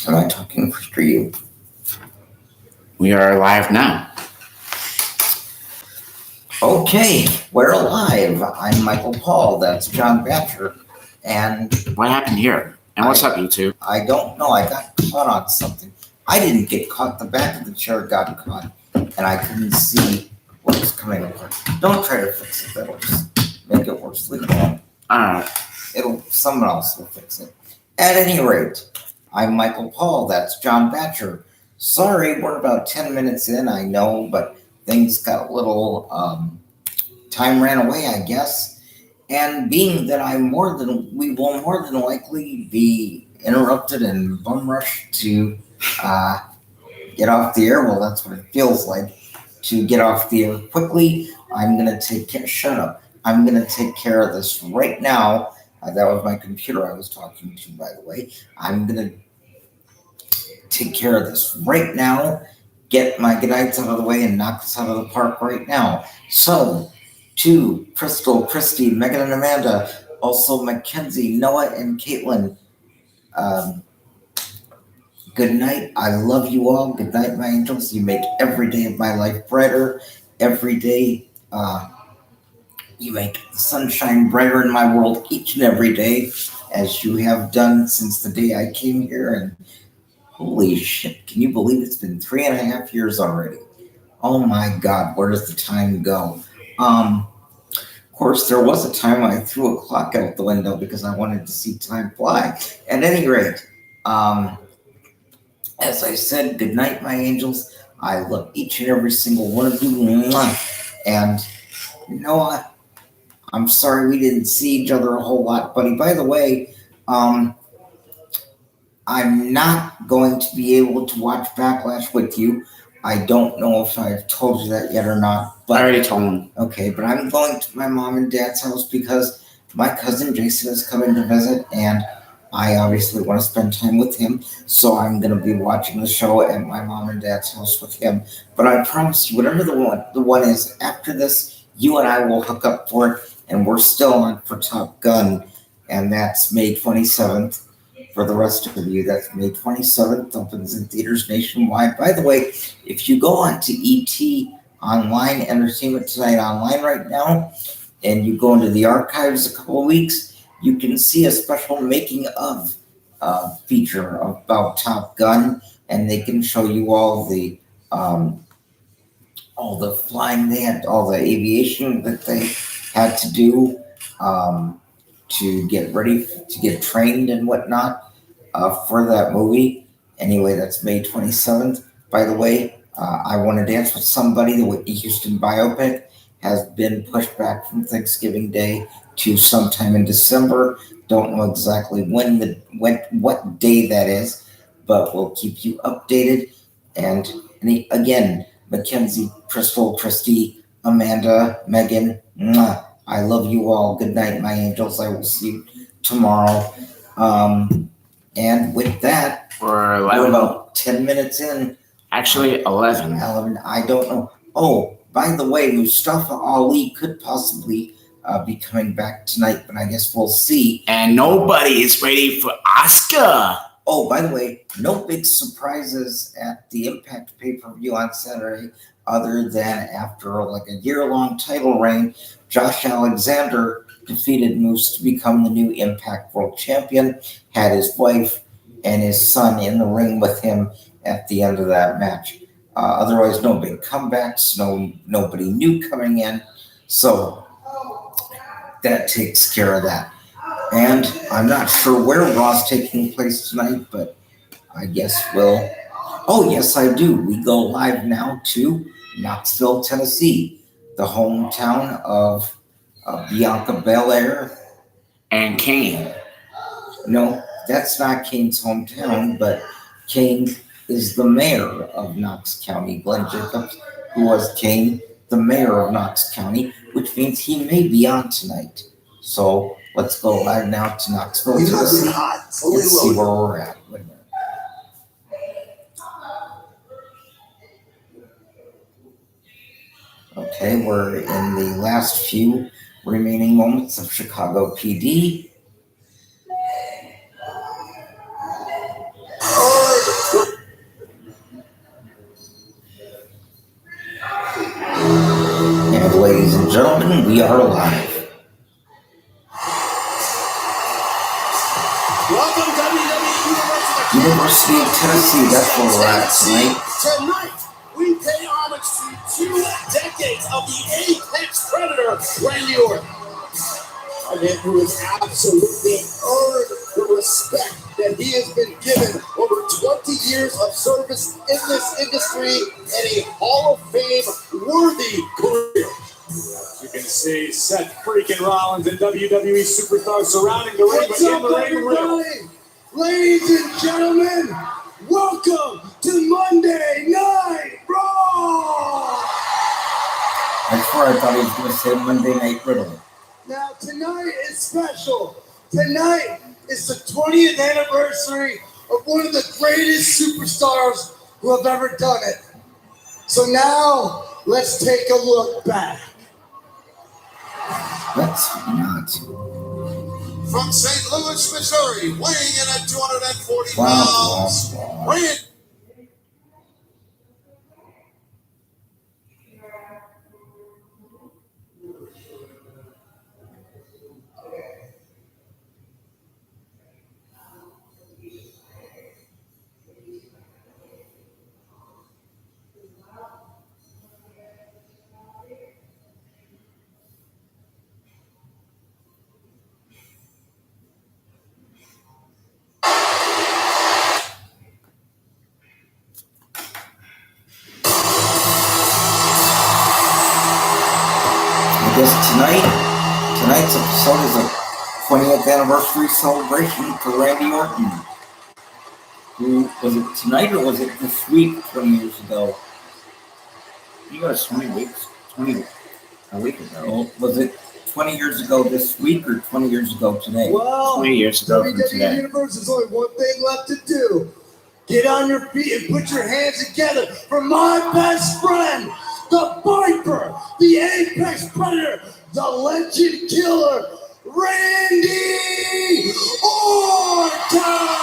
Am I talking for you? We are live now. Okay, we're live. I'm Michael Paul. That's John Batcher. And What happened here? And what's up, YouTube? I don't know. I got caught on something. I didn't get caught. The back of the chair got caught, and I couldn't see what was coming apart. Don't try to fix it. That'll just make it worse. Leave it alone. Alright. Someone else will fix it. At any rate, I'm Michael Paul. That's John Batcher. Sorry, we're about 10 minutes in, I know, but things got a little, time ran away, I guess. And being that we will more than likely be interrupted and bum rushed to get off the air. Well, that's what it feels like to get off the air quickly. I'm going to shut up. I'm going to take care of this right now. That was my computer I was talking to, by the way. I'm going to take care of this right now, get my goodnights out of the way, and knock this out of the park right now. So, to Crystal, Christy, Megan, and Amanda, also Mackenzie, Noah, and Caitlin, good night. I love you all. Good night, my angels. You make every day of my life brighter. Every day, you make the sunshine brighter in my world each and every day, as you have done since the day I came here. And holy shit, can you believe it's been 3.5 years already? Oh my God, where does the time go? Of course, there was a time I threw a clock out the window because I wanted to see time fly. At any rate, as I said, good night, my angels. I love each and every single one of you. And you know what? I'm sorry we didn't see each other a whole lot, buddy. By the way, I'm not going to be able to watch Backlash with you. I don't know if I've told you that yet or not. But I already told him. Okay, but I'm going to my mom and dad's house because my cousin Jason is coming to visit, and I obviously want to spend time with him. So I'm going to be watching the show at my mom and dad's house with him. But I promise you, whatever the one is after this, you and I will hook up for it, and we're still on for Top Gun, and that's May 27th. For the rest of you, that's May 27th, opens in theaters nationwide. By the way, if you go on to ET Online, Entertainment Tonight Online right now, and you go into the archives a couple of weeks, you can see a special making of feature about Top Gun, and they can show you all the flying they had, all the aviation that they had to do to get ready, to get trained and whatnot. For that movie. Anyway, that's May 27th. By the way, I Want to Dance with Somebody, the Whitney Houston biopic, has been pushed back from Thanksgiving Day to sometime in December. Don't know exactly what day that is, but we'll keep you updated. And again, Mackenzie, Crystal, Christy, Amanda, Megan, mwah, I love you all. Good night, my angels. I will see you tomorrow. And with that, we're about 10 minutes in. Actually, 11. 11, I don't know. Oh, by the way, Mustafa Ali could possibly be coming back tonight, but I guess we'll see. And nobody is ready for Oscar. Oh, by the way, no big surprises at the Impact pay-per-view on Saturday, other than after like a year-long title reign, Josh Alexander defeated Moose to become the new Impact World Champion, had his wife and his son in the ring with him at the end of that match. Otherwise, no big comebacks, nobody new coming in. So that takes care of that. And I'm not sure where Raw's taking place tonight, but I guess we'll... Oh, yes, I do. We go live now to Knoxville, Tennessee, the hometown of Bianca Belair and Kane. No, that's not Kane's hometown, but Kane is the mayor of Knox County. Glenn Jacobs, who was Kane, the mayor of Knox County, which means he may be on tonight. So let's go live now to Knoxville, Tennessee. Let's see where we're at. Wait a minute. Okay, we're in the last few remaining moments of Chicago PD. and we are live. Welcome WWE University of Tennessee, that's where we're at tonight. Tonight, we pay homage to 2 decades of the Apex Predator, Randy Orton. A man who has absolutely earned the respect that he has been given over 20 years of service in this industry and a Hall of Fame worthy career. You can see Seth freaking Rollins and WWE superstars surrounding the ring. What's up, everybody? Ladies and gentlemen, welcome to Monday Night Raw! That's where I thought he was going to say Monday Night Riddle. Now, tonight is special. Tonight is the 20th anniversary of one of the greatest superstars who have ever done it. So now, let's take a look back. Let's not. From St. Louis, Missouri, weighing in at 240 Wow, pounds, wow, wow. Randy. I guess tonight's episode is a 20th anniversary celebration for Randy Orton. Who was it tonight or was it this week? 20 years ago. You got 20 weeks. 20 a week ago. Well, was it 20 years ago this week or 20 years ago today? Well, 20 years ago from WWE today. Universe has only one thing left to do. Get on your feet and put your hands together for my best friend, the Viper, the Apex Predator, the Legend Killer, Randy Orton!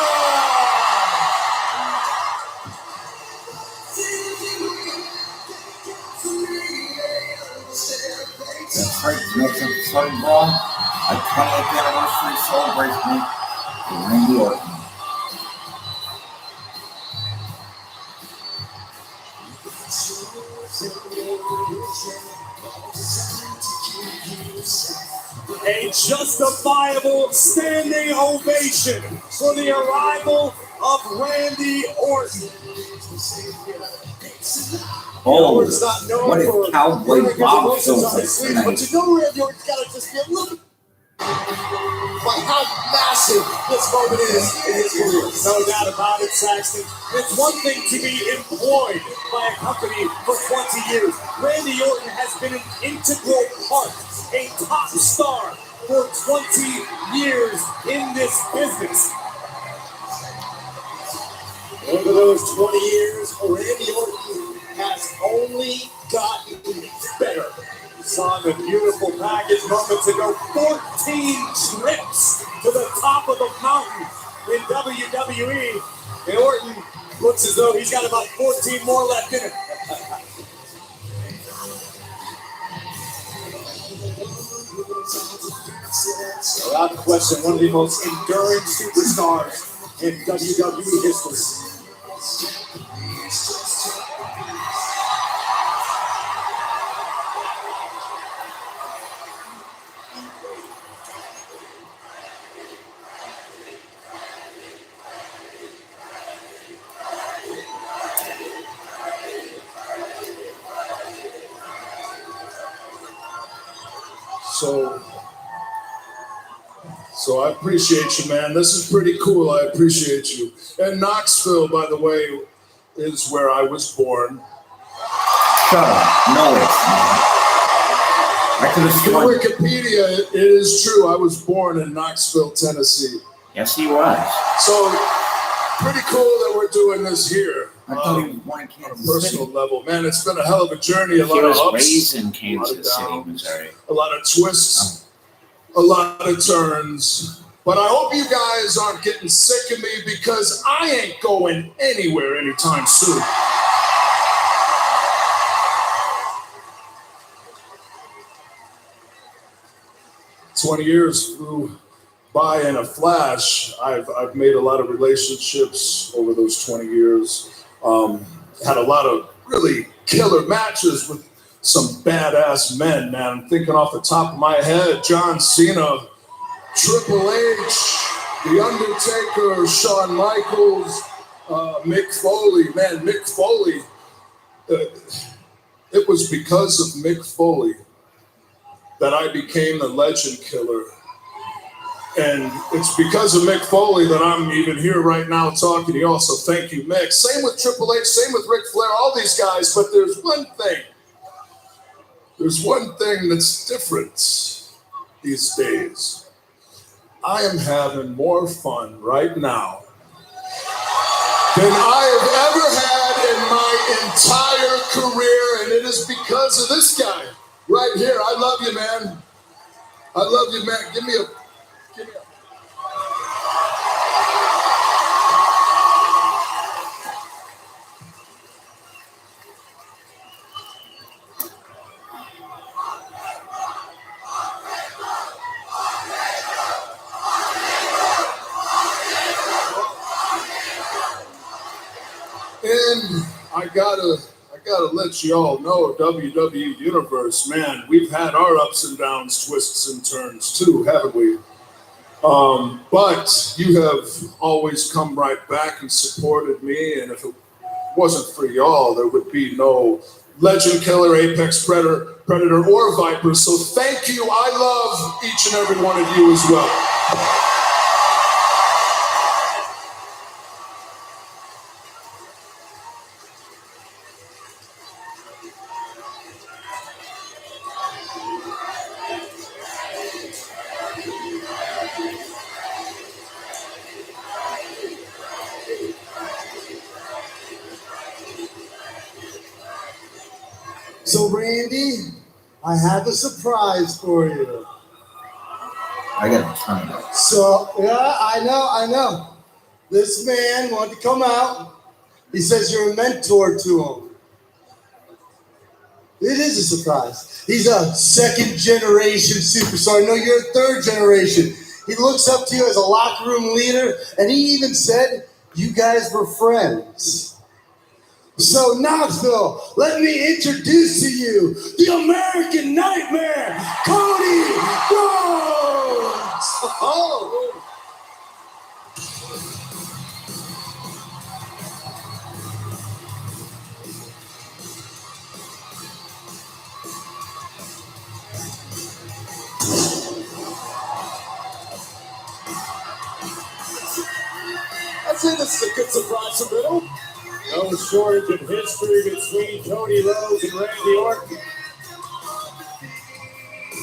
That's right, tonight's episode of Raw, a 20th anniversary celebration for Randy Orton. A justifiable standing ovation for the arrival of Randy Orton. Oh, Orton's not known what for if Cowboy wearing good Bob emotions shows on up his sleeve, tonight? but you know Randy Orton's got to just be a little by how massive this moment is in his career. No doubt about it, Saxton. It's one thing to be employed by a company for 20 years. Randy Orton has been an integral part, a top star for 20 years in this business. Over those 20 years, Randy Orton has only gotten better. We saw the beautiful package moments ago, 14 trips to the top of the mountain in WWE. And Orton looks as though he's got about 14 more left in it. Without question, one of the most enduring superstars in WWE history. So I appreciate you, man. This is pretty cool. I appreciate you. And Knoxville, by the way, is where I was born. Shut up. No, it's not. I could have In sworn. Wikipedia, it is true. I was born in Knoxville, Tennessee. Yes, he was. So pretty cool that we're doing this here. I thought he was born in On a Kansas City. personal level. Man, it's been a hell of a journey. A He lot of was ups, raised in a lot of Kansas City, downs, Missouri. a lot of twists, a lot of turns. But I hope you guys aren't getting sick of me because I ain't going anywhere anytime soon. 20 years flew by in a flash. I've made a lot of relationships over those 20 years. Had a lot of really killer matches with some badass men, man. I'm thinking off the top of my head, John Cena, Triple H, The Undertaker, Shawn Michaels, Mick Foley. Man, Mick Foley. It was because of Mick Foley that I became the Legend Killer. And it's because of Mick Foley that I'm even here right now talking to you all. So thank you, Mick. Same with Triple H, same with Ric Flair, all these guys. But there's one thing. There's one thing that's different these days. I am having more fun right now than I have ever had in my entire career. And it is because of this guy right here. I love you, man. I love you, man. Give me a. And I gotta let you all know, WWE Universe, man, we've had our ups and downs, twists and turns too, haven't we? But you have always come right back and supported me, and if it wasn't for y'all, there would be no Legend Killer, Apex Predator, or Viper. So thank you. I love each and every one of you as well. So, Randy, I have a surprise for you. I got a ton of it. So, yeah, I know. This man wanted to come out. He says you're a mentor to him. It is a surprise. He's a second generation superstar. No, you're a third generation. He looks up to you as a locker room leader, and he even said you guys were friends. So, Knoxville, let me introduce to you the American Nightmare, Cody Rhodes. Oh. I'd say this is a good surprise for Riddle. No shortage of history between Cody Rhodes and Randy Orton.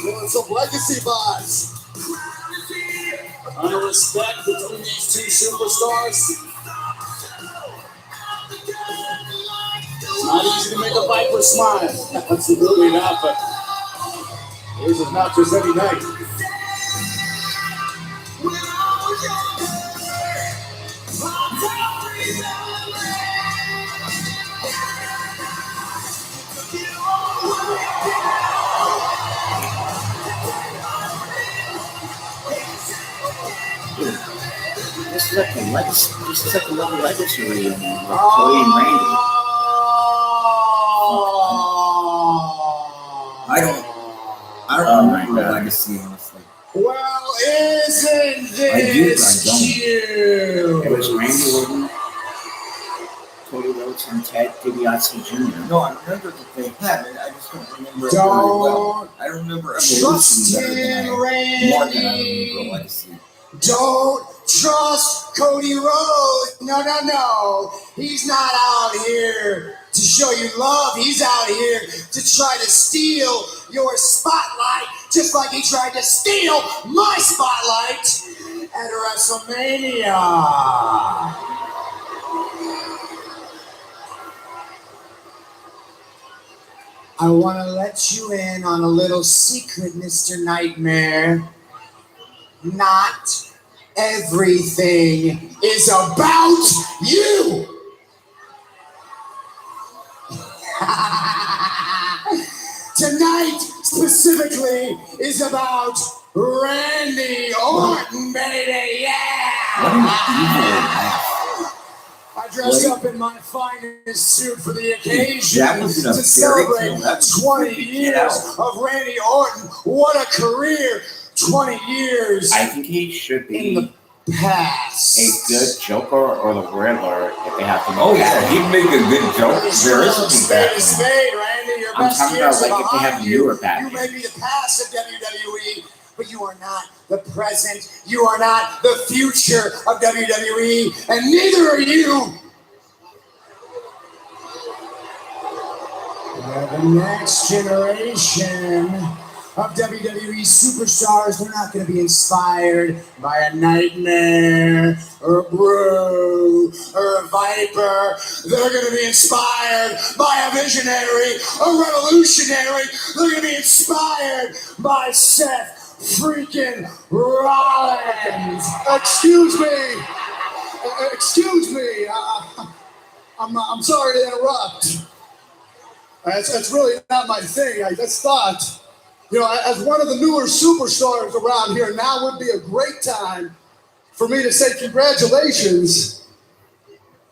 Doing some legacy vibes. Under respect between these two superstars. It's not easy to make a Viper smile. Absolutely not, but this is not just any night. Just like a little legacy reunion with Cody and Randy. I don't remember the legacy, honestly. Well, isn't this cute? It was Randy Orton, Cody Rhodes, and Ted DiBiase Jr. No, I remember that they had it. I just don't remember it very well. I remember Evolution better than more than I remember Legacy. Don't trust Cody Rhodes. No. He's not out here to show you love. He's out here to try to steal your spotlight, just like he tried to steal my spotlight at WrestleMania. I want to let you in on a little secret, Mr. Nightmare. Not everything is about you. Tonight, specifically, is about Randy Orton, baby, yeah! What an evil laugh. I dressed up in my finest suit for the occasion That was in a to fairy celebrate tale. That's 20 creepy. Get years out. of Randy Orton. What a career! 20 years I think he should in be the past. a good Joker or the Riddler if they have to. Oh yeah, he'd make a good joke. There is a Spade big is Batman. spade, Randy. Your I'm best talking years about, are like, if they have behind you. newer You Batman. may be the past of WWE, but you are not the present. You are not the future of WWE, and neither are you. The next generation of WWE superstars, they're not going to be inspired by a Nightmare or a Brew or a Viper. They're going to be inspired by a visionary, a revolutionary. They're going to be inspired by Seth freaking Rollins. Excuse me. Excuse me. I'm sorry to interrupt. That's really not my thing. I just thought, as one of the newer superstars around here, now would be a great time for me to say congratulations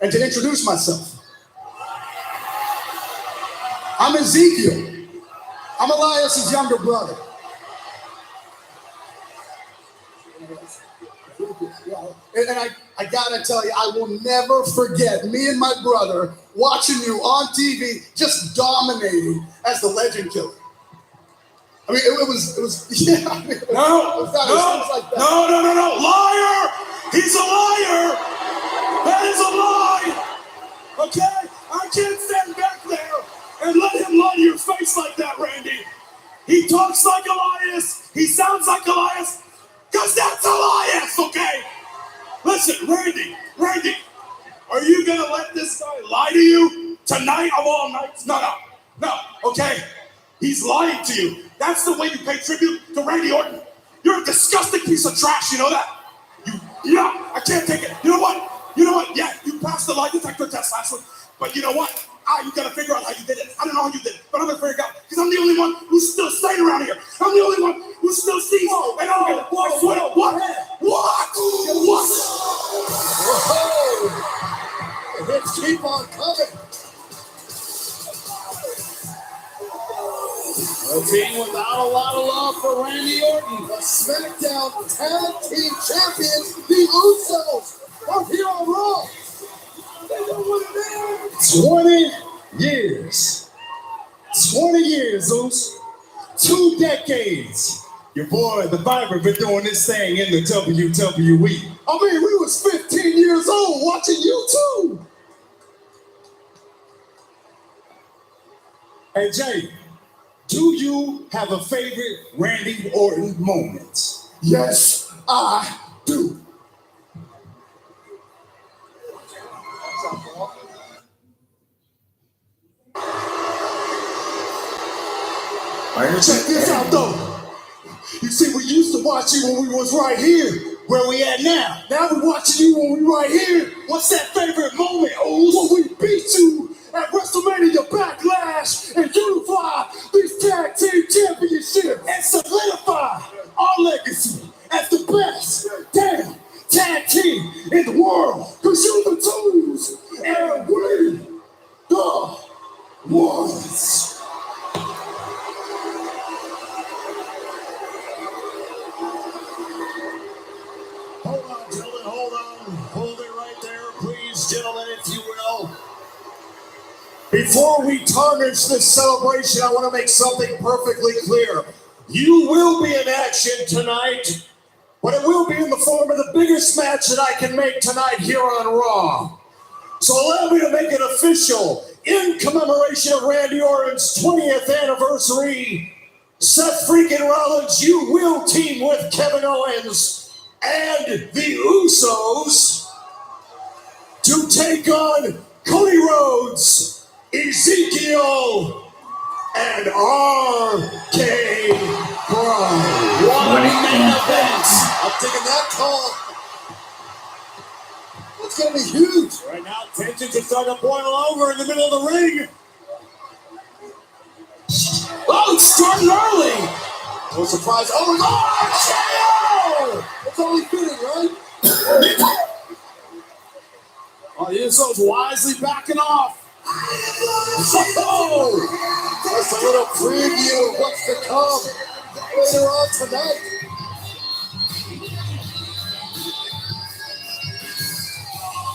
and to introduce myself. I'm Ezekiel. I'm Elias's younger brother. And I gotta tell you, I will never forget me and my brother watching you on TV, just dominating as the Legend Killer. I mean, it was yeah. I mean, No, it was like that. no, liar! He's a liar! That is a lie! Okay? I can't stand back there and let him lie to your face like that, Randy. He talks like Elias, he sounds like Elias, because that's Elias, okay? Listen, Randy, are you gonna let this guy lie to you tonight of all nights? No, okay? He's lying to you. That's the way you pay tribute to Randy Orton. You're a disgusting piece of trash, you know that? Yeah, I can't take it. You know what? Yeah, you passed the lie detector test last week, but you know what? You gotta figure out how you did it. I don't know how you did it, but I'm gonna figure it out, because I'm the only one who's still staying around here. I'm the only one who still sees. What? The hits keep on coming. A team without a lot of love for Randy Orton. The SmackDown Tag Team Champions, the Usos, are here on Raw. They know what it is. 20 years. 20 years, Zeus. 2 decades. Your boy, the Viper, been doing this thing in the WWE. I mean, we was 15 years old watching YouTube. Hey, Jay, do you have a favorite Randy Orton moment? Yes, I do. Check this out, though. You see, we used to watch you when we was right here. Where we at now? Now we're watching you when we right here. What's that favorite moment, Oz? When we beat you at WrestleMania Backlash and unify these tag team championships And solidify our legacy as the best damn tag team in the world. Cause you the twos and we the ones. Hold on, gentlemen, hold on. Hold it right there, please, gentlemen, if you will. Before we tarnish this celebration, I want to make something perfectly clear. You will be in action tonight, but it will be in the form of the biggest match that I can make tonight here on Raw. So allow me to make it official. In commemoration of Randy Orton's 20th anniversary, Seth freaking Rollins, you will team with Kevin Owens and the Usos to take on Cody Rhodes, Ezekiel, and RK Bro. What a main event! I'm taking that call. It's gonna be huge. Right now, tensions are starting to boil over in the middle of the ring. Oh, it's starting early. No surprise. Oh, no! It's only fitting, right? Oh, Izzo's wisely backing off. Oh! Just a little preview of what's to come later on tonight.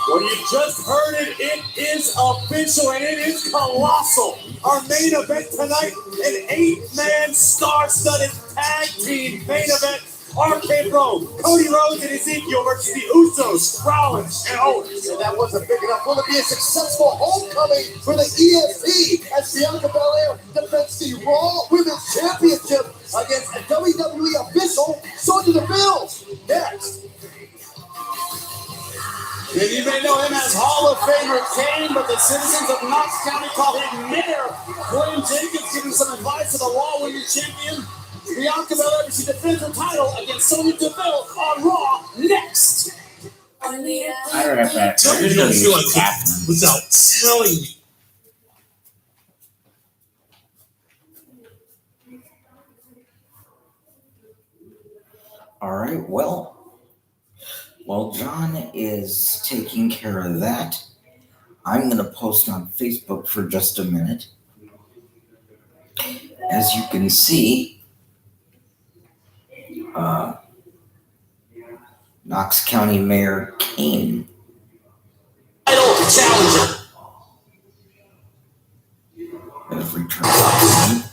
Well, you just heard it. It is official and it is colossal. Our main event tonight, an 8-man star-studded tag team main event. RK Bro, Cody Rhodes and Ezekiel versus the Usos, Rollins, and Owens. And that wasn't big enough. Will it be a successful homecoming for the ESP as Bianca Belair defends the Raw Women's Championship against a WWE official, Sonya Deville? Next. And you may know him as Hall of Famer Kane, but the citizens of Knox County call him Mayor. William Jacobs giving some advice to the Raw Women's Champion, Bianca Belair, as she defends her title against Sonya Deville on Raw next. I don't know if that Tell me you don't feel like it without telling me. All right, well, while John is taking care of that, I'm going to post on Facebook for just a minute. As you can see, Knox County Mayor Kane Title challenger. has returned.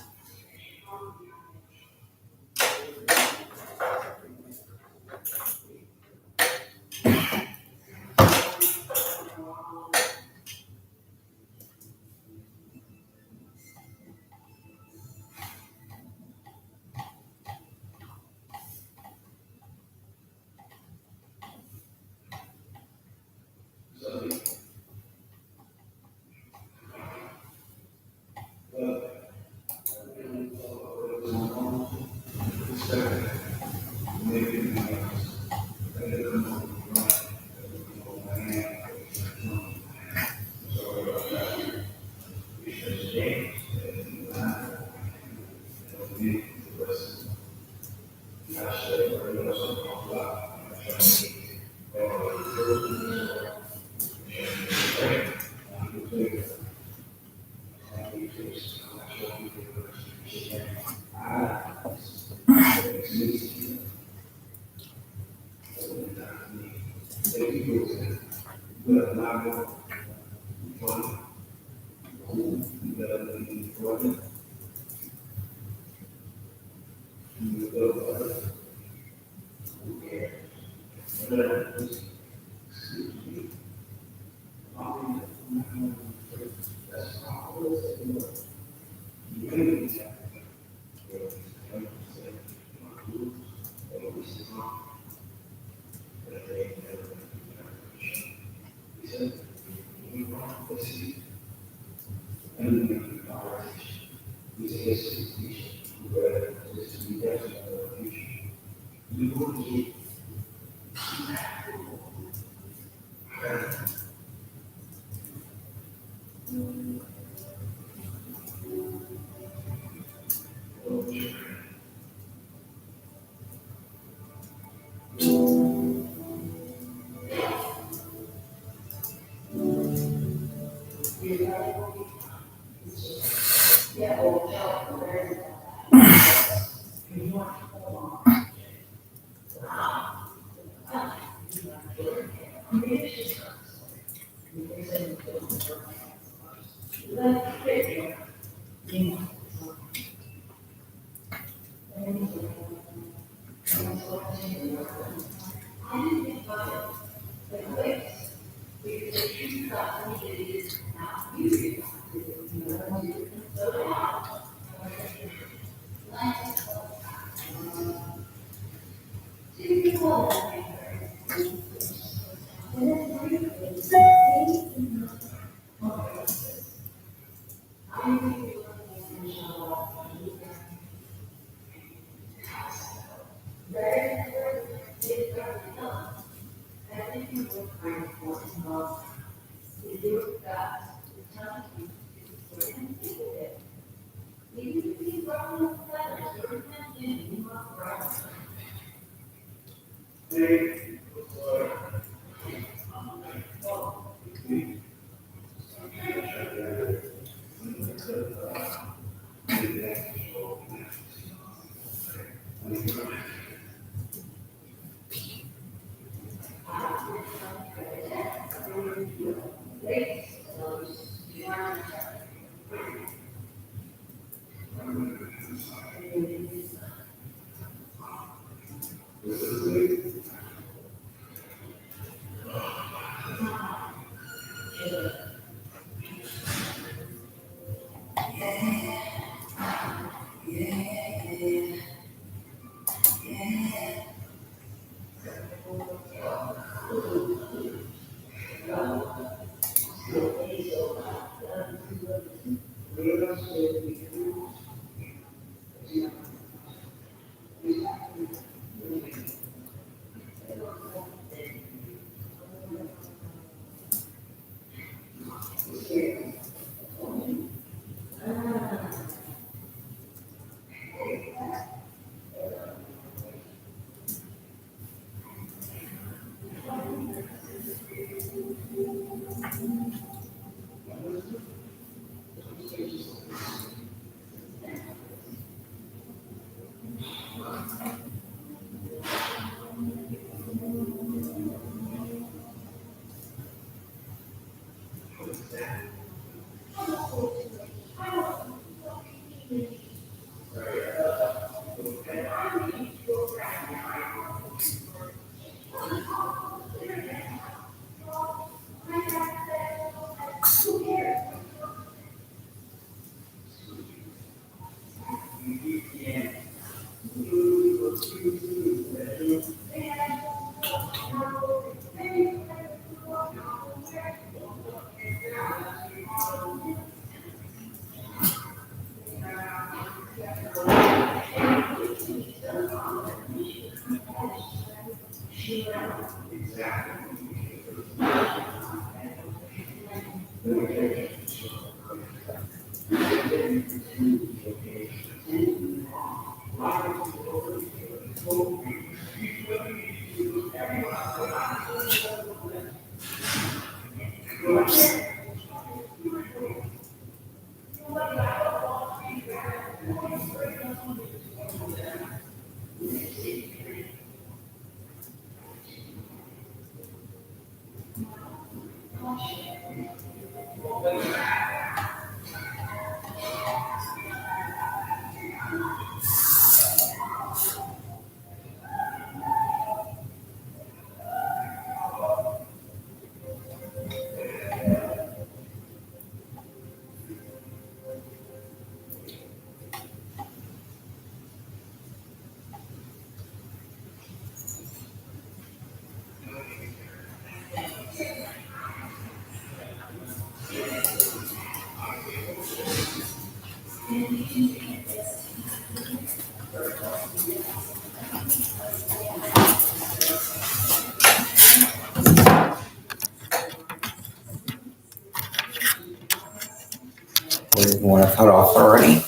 You want to cut off already?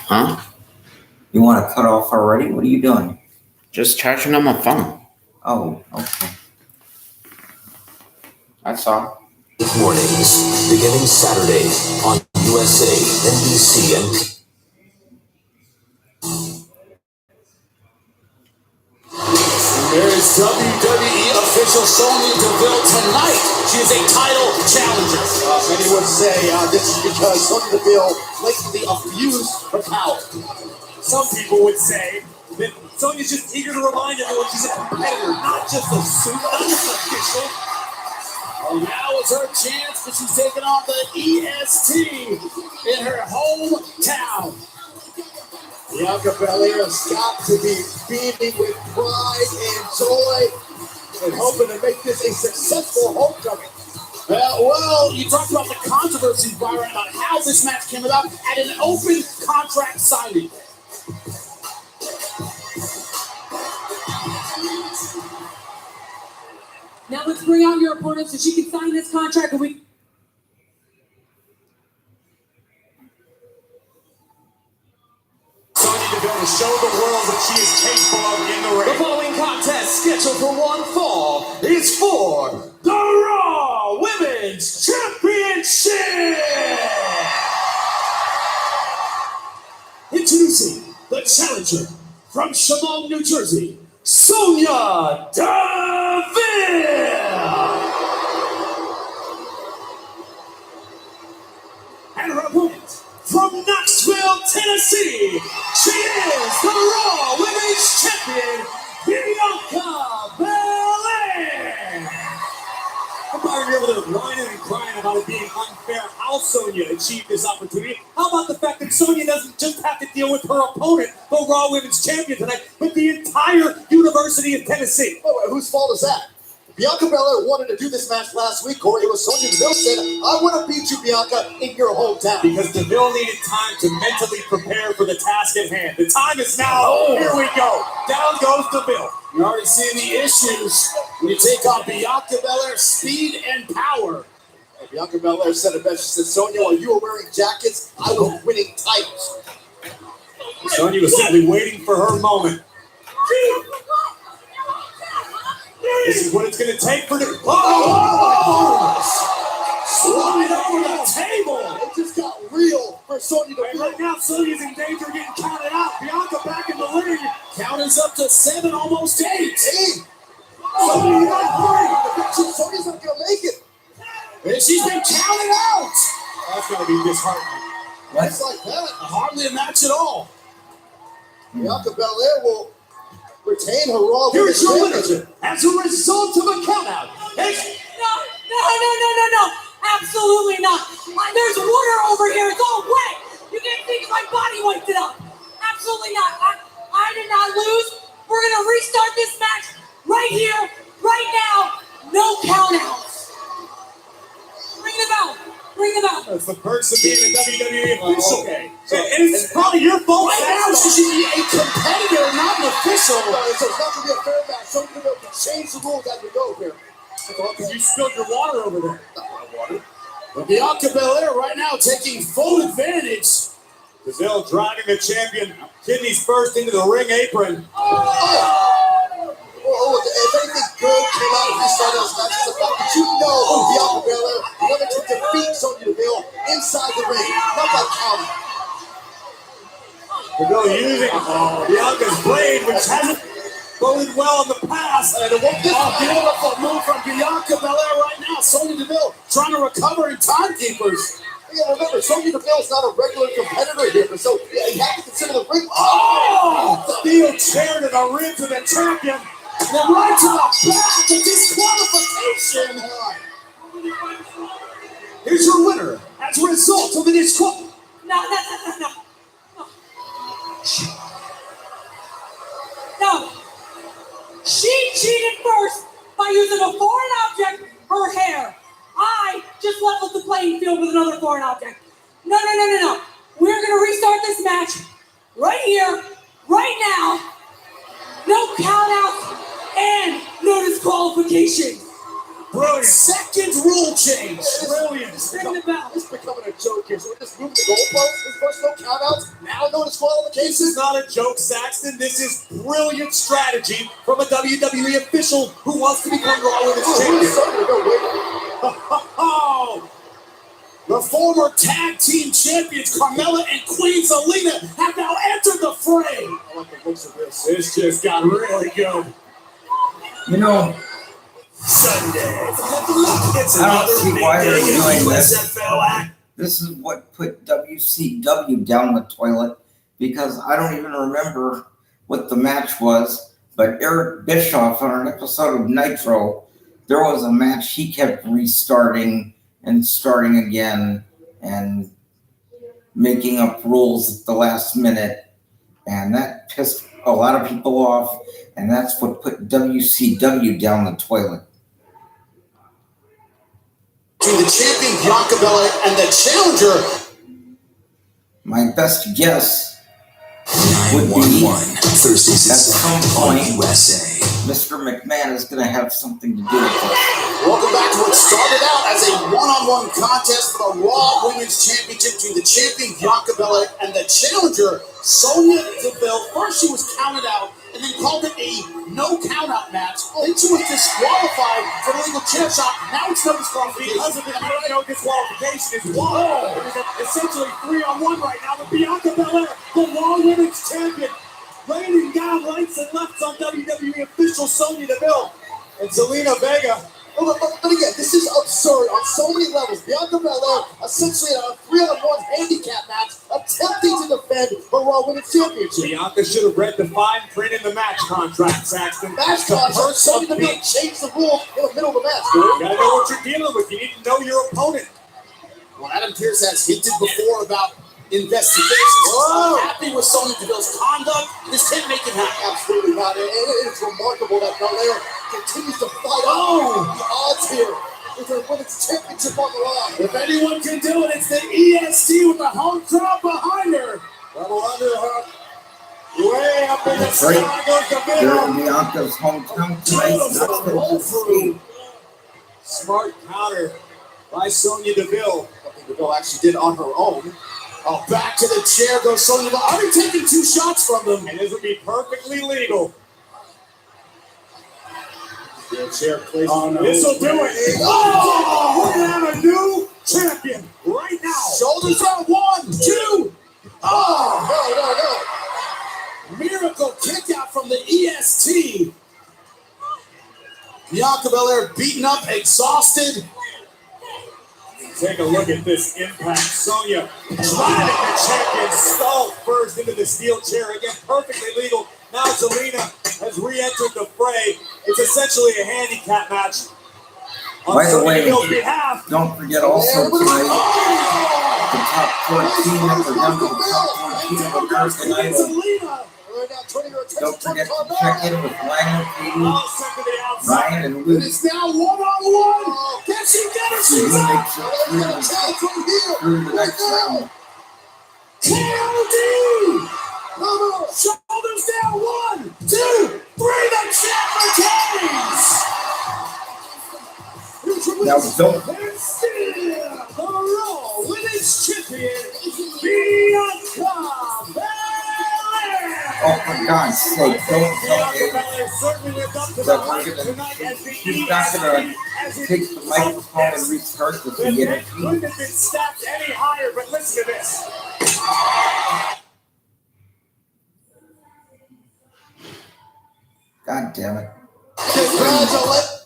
Huh? You want to cut off already? What are you doing? Just charging on my phone. Oh, okay. That's all. Mornings, beginning Saturday on USA, NBC, and There's WWE official Sonya Deville tonight. She is a title challenger. Many would say this is because Sonya Deville blatantly abused her power. Some people would say that Sonya's just eager to remind everyone she's a competitor, not just a official. Well, now is her chance, but she's taking on the EST in her hometown. Bianca Belair's got to be beaming with pride and joy and hoping to make this a successful homecoming. Well, you talked about the controversy, Byron, about how this match came about at an open contract signing. Now let's bring out your opponent so she can sign this contract and we... Sonya Deville to show the world what she is capable of in the ring. The following contest, scheduled for one fall, is for the Raw Women's Championship! Introducing the challenger from Chemung, New Jersey, Sonya Deville! And her opponent from Knoxville, Tennessee, she is the Raw Women's Champion, Bianca Belair! Empire over there whining and crying about it being unfair how Sonya achieved this opportunity. How about the fact that Sonya doesn't just have to deal with her opponent, the Raw Women's Champion tonight, but the entire University of Tennessee? Oh, whose fault is that? Bianca Belair wanted to do this match last week, Corey. It was Sonya Deville said, I want to beat you, Bianca, in your hometown. Because Deville needed time to mentally prepare for the task at hand. The time is now. Here we go. Down goes Deville. You're already seeing the issues when you take on Bianca Belair's speed and power. Bianca Belair said it best. She said, Sonya, while you were wearing jackets, I was winning titles. Sonya was simply waiting for her moment. This is what it's going to take for the... Slide over the table. It just got real for Sonya And Deville. right now, Sonya's in danger of getting counted out. Bianca back in the ring. Count is up to 7, almost 8. Hey! Sonya got Sonya's not going to make it. And she's been counted out. That's going to be disheartening. Just like that. Hardly a match at all. Bianca Belair will retain her Raw Here's Women's your Championship. winner. As a result of a countout, No. Absolutely not. There's water over here. It's all wet. You can't think my body wiped it up. Absolutely not. I did not lose. We're going to restart this match right here, right now. No countouts. Ring the bell. that's the perks of being a WWE official. Okay. And it's probably your fault. Right now, she should be a competitor, not an official. So it's not going to be a fair match. Sonya Deville can change the rules as we go here. You spilled your water over there. But Bianca Belair right now taking full advantage. Deville driving the champion kidneys first into the ring apron. If anything good came out of this start of this match, it's the fact that you know Bianca Belair wanted to defeat Sonya Deville inside the ring, not by counting. Deville using Bianca's blade, which hasn't boded well in the past. And it won't be a beautiful move from Bianca Belair right now. Sonya Deville trying to recover in timekeepers. You gotta remember, Sonya Deville is not a regular competitor here, so you have to consider the ring. Steel chair to the ribs of the champion. And then right to the back, a disqualification. Here's your winner as a result of the disqualification. No. She cheated first by using a foreign object, her hair. I just leveled the playing field with another foreign object. No. We're going to restart this match right here, right now. No countouts and no disqualification. Brilliant. Second rule change. Brilliant. Ring the bell. It's becoming a joke here, so we're just moving the goalposts. This first no countouts, now no This disqualifications. is not a joke, Saxton. This is brilliant strategy from a WWE official who wants to become Raw Women's Champion. Sonya Deville waiting. Oh! The former tag team champions Carmella and Queen Zelina have now entered the fray. I like the looks of this. This just got really good. You know, Sunday. It's I don't another see big why they're day in doing this. USFL act. this is what put WCW down the toilet, because I don't even remember what the match was. But Eric Bischoff on an episode of Nitro, there was a match he kept restarting and starting again and making up rules at the last minute. And that pissed a lot of people off. And that's what put WCW down the toilet. Between the champion Bianca Belair and the challenger. My best guess would be 911 Thursdays at at some 7 on point USA. Mr. McMahon is going to have something to do with this. Welcome back to what started out as a one-on-one contest for the Raw Women's Championship between the champion Bianca Belair and the challenger Sonya Deville. First, she was counted out and then called it a no count-out match. Then she was disqualified for the legal chair shot. Now it's no disqualification. Because of the no disqualification is one. It is essentially 3-on-1 right now with Bianca Belair, the Raw Women's Champion, raining down rights and lefts on WWE official Sonya Deville and Zelina Vega. But again, this is absurd on so many levels. Bianca Belair essentially in a 3-on-1 handicap match attempting to defend her Raw Women's Championship. Bianca should have read the fine print in the match contract, Saxton. Match contract, Sonya Deville changed the rules in the middle of the match, dude. You gotta know what you're dealing with. You need to know your opponent. Well, Adam Pearce has hinted before about investigations. He's happy with Sonya Deville's conduct. This can't make it happen. Absolutely not. And it is remarkable that Belair continues to fight on the odds here with her women's championship on the line. If anyone can do it, it's the EST with the home crowd behind her. Double underhook. Way up in the That's right. sky goes the They're middle. in Bianca's hometown tonight. That's going to see. Smart counter by Sonya Deville. Something Deville actually did on her own. Oh, back to the chair goes Sonya Deville. Already taking 2 shots from them. And this would be perfectly legal. The chair placed This will do it. Oh, we're gonna have a new champion right now. Shoulders out. 1, 2. Oh, No. Miracle kick out from the EST. Bianca Belair beaten up, exhausted. take a look at this impact. Sonya driving the champion skull first into the steel chair. Again, perfectly legal. Now Zelina has re-entered the fray. It's essentially a handicap match. On By the Sonya way, Deville's behalf. don't forget also tonight, the top 14 that are down to the top 14 of American Idol. Zelina. Don't forget to check in with Ryan, Katie, Oh, sent to the outside. Ryan, and Luke. It's now 1-on-1. Can she get her? So She's he up. makes it through the next round. KOD. Shoulders down. 1, 2, 3. The champ retains. Now, don't And still, the Raw Women's Champion, Bianca Belair. Oh, for God's sake, don't Bianca tell me Belair certainly lived up to the that we're hype gonna, tonight as the she's not gonna take the microphone and restart this The and get deck it. couldn't have been stacked any higher, but listen to this. God damn it. Congratulations.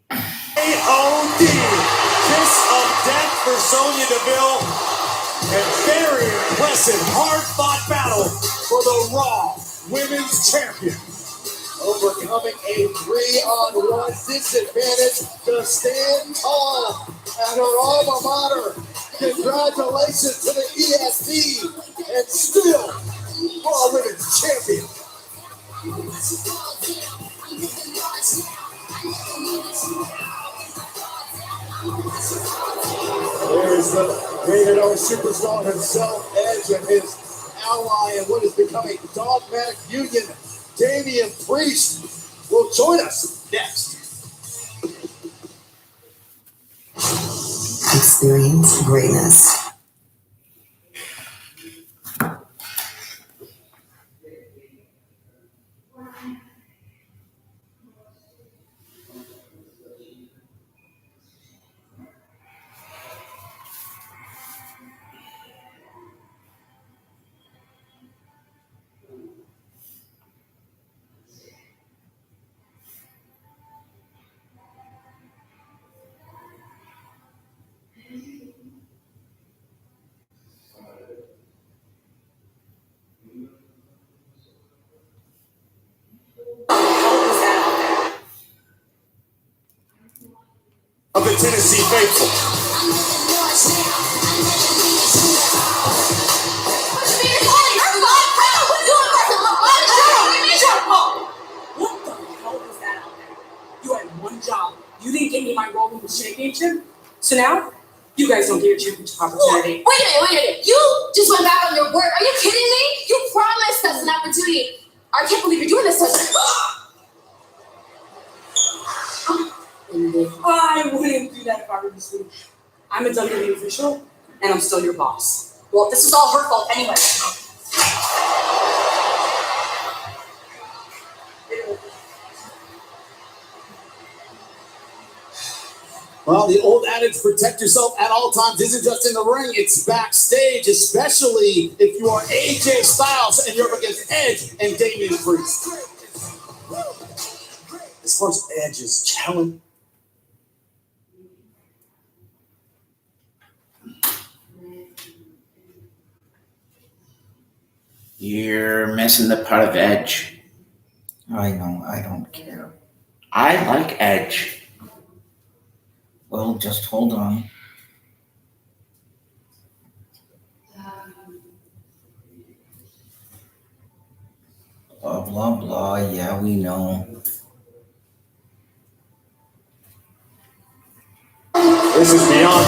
KOD, kiss of death for Sonya Deville, and very impressive, hard-fought battle for the Raw Women's Champion. Overcoming a 3-on-1 disadvantage to stand tall at her alma mater. Congratulations to the EST and still Raw Women's Champion. There's the rated R superstar himself, Edge, and his ally and what has become a dogmatic union. Damian Priest will join us next. Experience greatness. Of the Tennessee faithful. What the hell was that out there? You had one job. You didn't give me my Raw Women's Championship. So now, you guys don't get your championship opportunity. Wait a minute. You just went back on your word. Are you kidding me? You promised us an opportunity. I can't believe you're doing this to us. I wouldn't do that if I were you. I'm a WWE official, and I'm still your boss. Well, this is all her fault anyway. Well, the old adage, protect yourself at all times, isn't just in the ring, it's backstage, especially if you are AJ Styles and you're up against Edge and Damian Priest. As far as Edge's challenge, You're missing the part of Edge. I know, I don't care. I like Edge. Well, just hold on. Blah, blah, blah. Yeah, we know. this is beyond.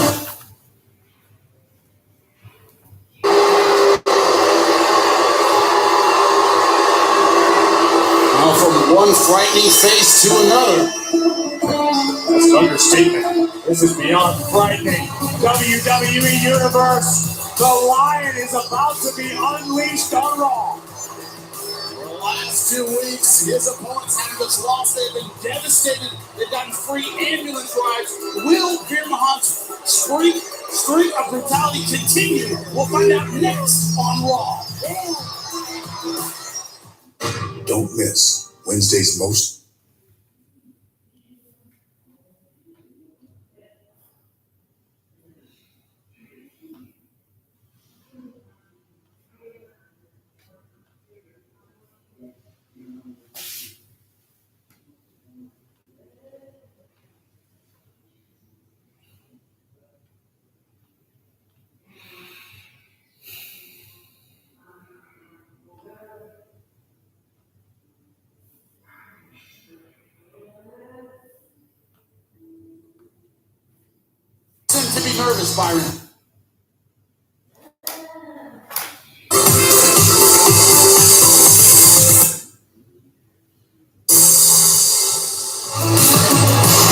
Now from one frightening face to another. That's an understatement. This is beyond frightening. WWE Universe, the Lion is about to be unleashed on Raw. For the last 2 weeks, his opponents haven't just lost, they've been devastated. They've gotten free ambulance rides. Will Veer Mahan's streak of brutality continue? We'll find out next on Raw. Don't miss Wednesday's most. To be nervous, Byron.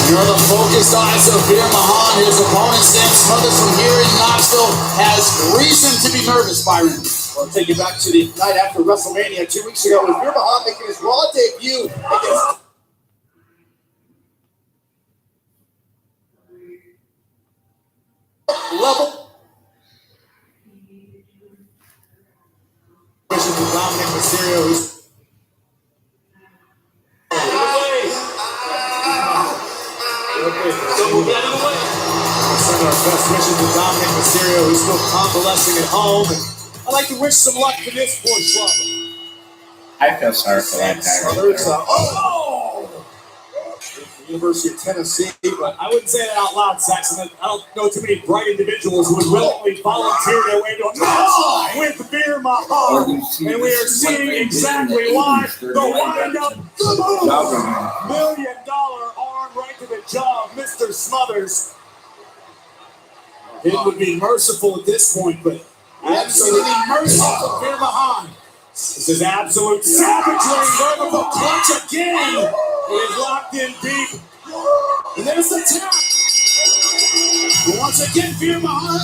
You're the focused eyes of Veer Mahan. His opponent, Sam Smothers from here in Knoxville, has reason to be nervous, Byron. I'll take you back to the night after WrestleMania 2 weeks ago with Veer Mahan making his Raw debut against level. Mission to Dominic Mysterio, who's send our best wishes to Dominic Mysterio, who's still convalescing at home. And I'd like to wish some luck to this poor schlub. I feel sorry for that guy. University of Tennessee, but I wouldn't say that out loud, Saxon. I don't know too many bright individuals who would willingly volunteer their way to a match with Veer Mahan. And we are seeing exactly why the wind-up $1 million arm right to the jaw of Mr. Smothers. It would be merciful at this point, but absolutely merciful to Veer Mahan. This is absolute savagery. Vertical clutch again. It is locked in deep. And there's the tap. And once again, Veer Mahan.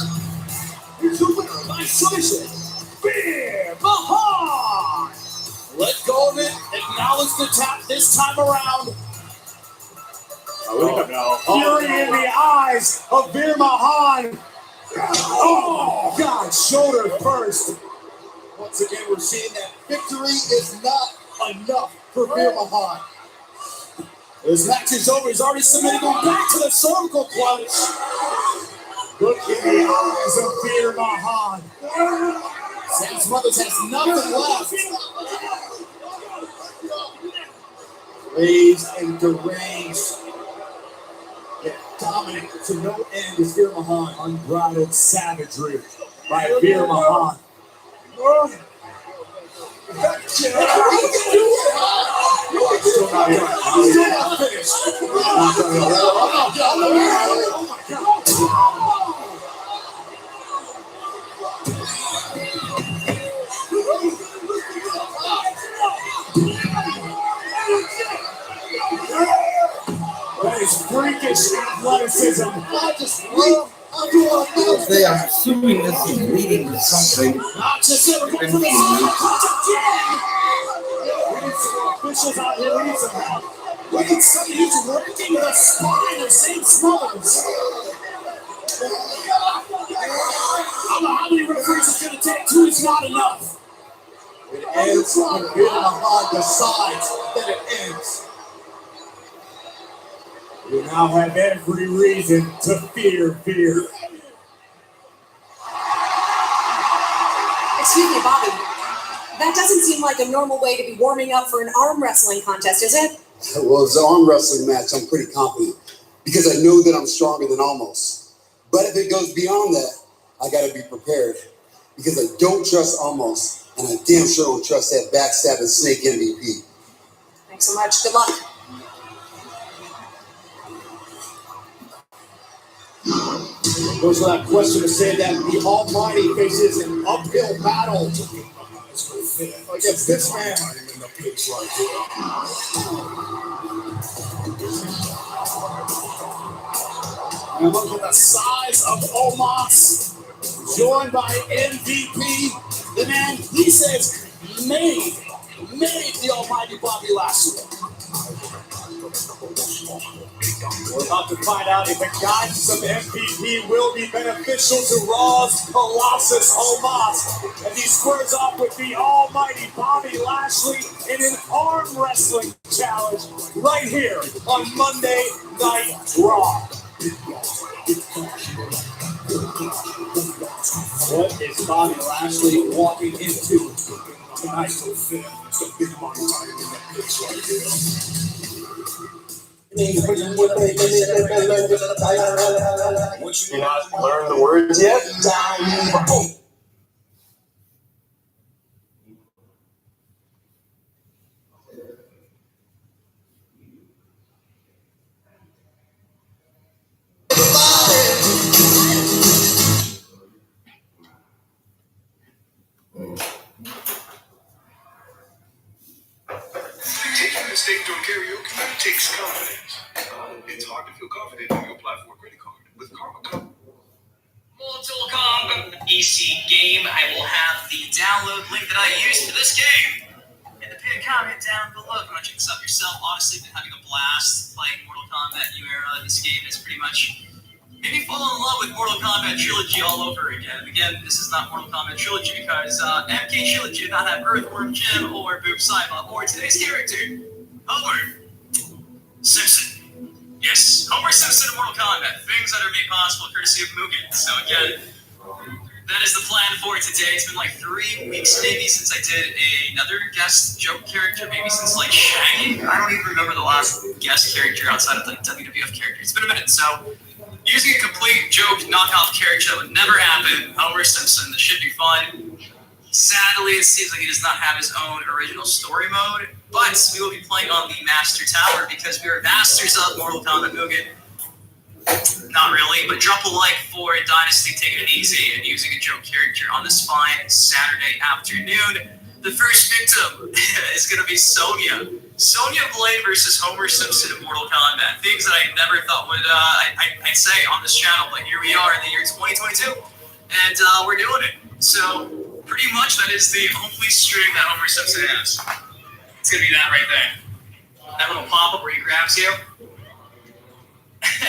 Here's your winner by submission, Veer Mahan. Let go of it. Acknowledge the tap this time around. Fury in the eyes of Veer Mahan. Oh, God, shoulder first. once again we're seeing that victory is not enough for Veer Mahan. This match is over. He's already submitted. Going back to the cervical clutch. Look in the eyes of Veer Mahan. Sam Smothers has nothing left. Raised and deranged. Yet dominant to no end is Veer Mahan. Unbridled savagery by Veer Mahan. Still not finished. Oh my God. racism. I just love how you are They are assuming this is leading to something. not just ever go for the side punch again. We need some more officials out here. We need some help. We need somebody who's working the spine of St. Smothers. I don't know how many referees it's going to take. Two is not enough. It ends when Bill Mahad decides that it ends. We now have every reason to fear fear. Excuse me, Bobby. That doesn't seem like a normal way to be warming up for an arm wrestling contest, is it? Well, it's an arm wrestling match. I'm pretty confident because I know that I'm stronger than Almost. But if it goes beyond that, I got to be prepared because I don't trust Almost, and I damn sure don't trust that backstabbing snake MVP. Thanks so much. Good luck. Goes to that question to say that the Almighty faces an uphill battle against this man. And look at the size of Omos, joined by MVP, the man he says made the almighty Bobby Lashley. We're about to find out if the guidance of MVP will be beneficial to Raw's Colossus Omos as he squares off with the almighty Bobby Lashley in an arm wrestling challenge right here on Monday Night Raw. What is Bobby Lashley walking into tonight? You not learn the words yet? Taking a mistake during karaoke takes confidence. It's hard to feel confident when you apply for a credit card with Karma Code. Mortal Kombat EC game. I will have the download link that I used for this game in the pinned comment down below. If you want to check this out yourself, honestly, been having a blast playing Mortal Kombat New Era. This game is pretty much made me fall in love with Mortal Kombat Trilogy all over again. Again, this is not Mortal Kombat Trilogy because MK Trilogy did not have Earthworm Jim or Boom Saiba or today's character, Homer Simpson. Yes, Homer Simpson in Mortal Kombat. Things that are made possible courtesy of Mugen. So again, that is the plan for today. It's been like 3 weeks maybe since I did another guest joke character, maybe since like Shaggy. I don't even remember the last guest character outside of the WWF character. It's been a minute, so using a complete joke knockoff character that would never happen, Homer Simpson, this should be fun. Sadly, it seems like he does not have his own original story mode, but we will be playing on the Master Tower because we are masters of Mortal Kombat Mugen. Not really, but drop a like for Dynasty taking it easy and using a joke character on this fine Saturday afternoon. The first victim is going to be Sonya. Sonya Blade versus Homer Simpson in Mortal Kombat. Things that I never thought would I'd say on this channel, but here we are in the year 2022, and we're doing it. So pretty much that is the only string that Homer Simpson has. It's going to be that right there. That little pop-up where he grabs you.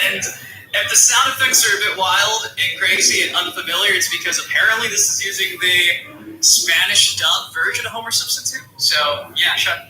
And if the sound effects are a bit wild and crazy and unfamiliar, it's because apparently this is using the Spanish dub version of Homer Simpson too. So, yeah, shut.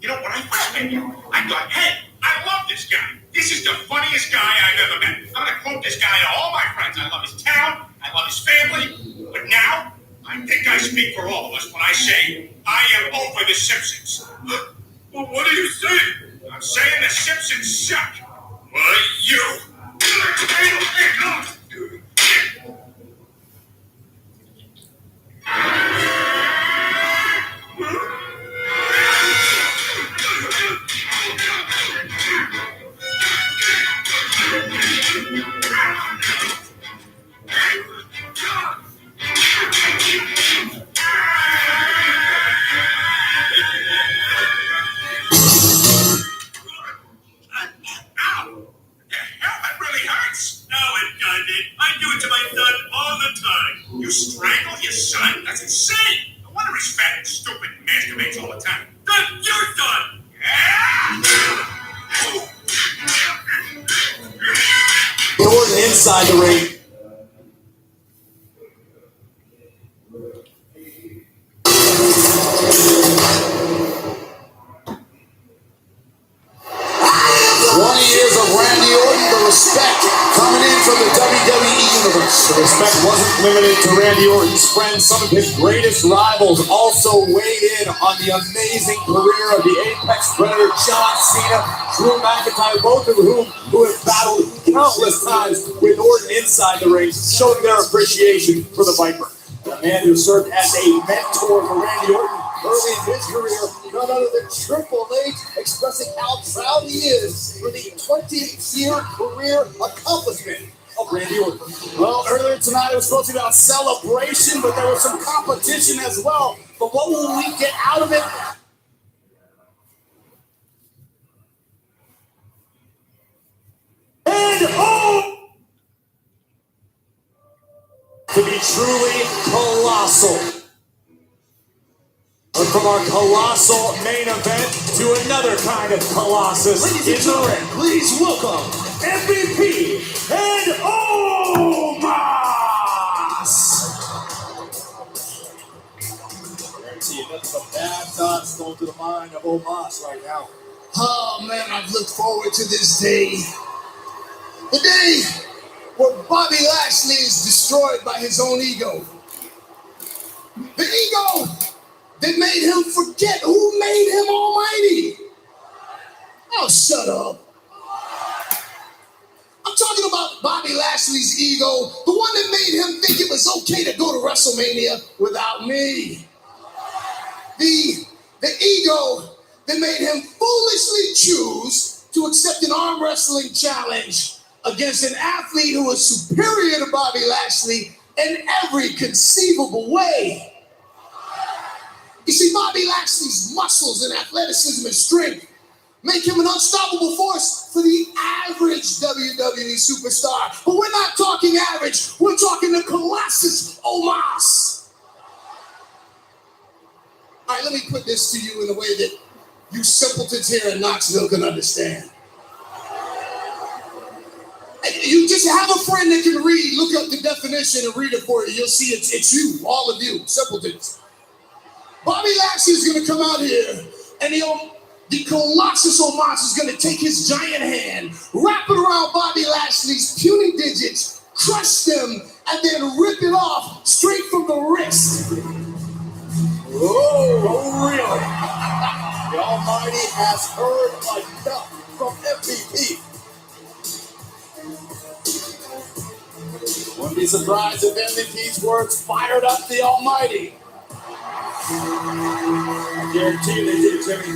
You know, when I first met you, I thought, hey, I love this guy. This is the funniest guy I've ever met. I'm going to quote this guy to all my friends. I love his town. I love his family. But now, I think I speak for all of us when I say I am over The Simpsons. Well, what are you saying? I'm saying The Simpsons suck. Well, you. You strangle your son? That's insane. No wonder he's fat and stupid and masturbates all the time. That's your son! Orton inside the ring. Years of Randy Orton, the respect coming in from the WWE Universe. The respect wasn't limited to Randy Orton's friends. Some of his greatest rivals also weighed in on the amazing career of the Apex Predator, John Cena, Drew McIntyre, both of whom have battled countless times with Orton inside the ring, showing their appreciation for the Viper. The man who served as a mentor for Randy Orton early in his career, none other than Triple H, expressing how proud he is for the 20-year career accomplishment of Randy Orton. Well, earlier tonight it was supposed to be about celebration, but there was some competition as well. But what will we get out of it? And to be truly colossal. But from our colossal main event to another kind of colossus in the ring, please welcome MVP and Omos! I guarantee you that's some bad thoughts going through the mind of Omos right now. Oh man, I've looked forward to this day. The day where Bobby Lashley is destroyed by his own ego. The ego that made him forget who made him almighty. Oh, shut up. I'm talking about Bobby Lashley's ego, the one that made him think it was okay to go to WrestleMania without me. The ego that made him foolishly choose to accept an arm wrestling challenge against an athlete who was superior to Bobby Lashley in every conceivable way. You see, Bobby Lashley's muscles and athleticism and strength make him an unstoppable force for the average WWE superstar. But we're not talking average, we're talking the Colossus Omos. All right, let me put this to you in a way that you simpletons here in Knoxville can understand. You just have a friend that can read, look up the definition and read it for you. You'll see it's you, all of you, simpletons. Bobby Lashley is going to come out here, and the Colossus Omos is going to take his giant hand, wrap it around Bobby Lashley's puny digits, crush them, and then rip it off straight from the wrist. Oh, really? The Almighty has heard enough from MVP. Wouldn't be surprised if MVP's words fired up the Almighty. I guarantee they did, Jimmy.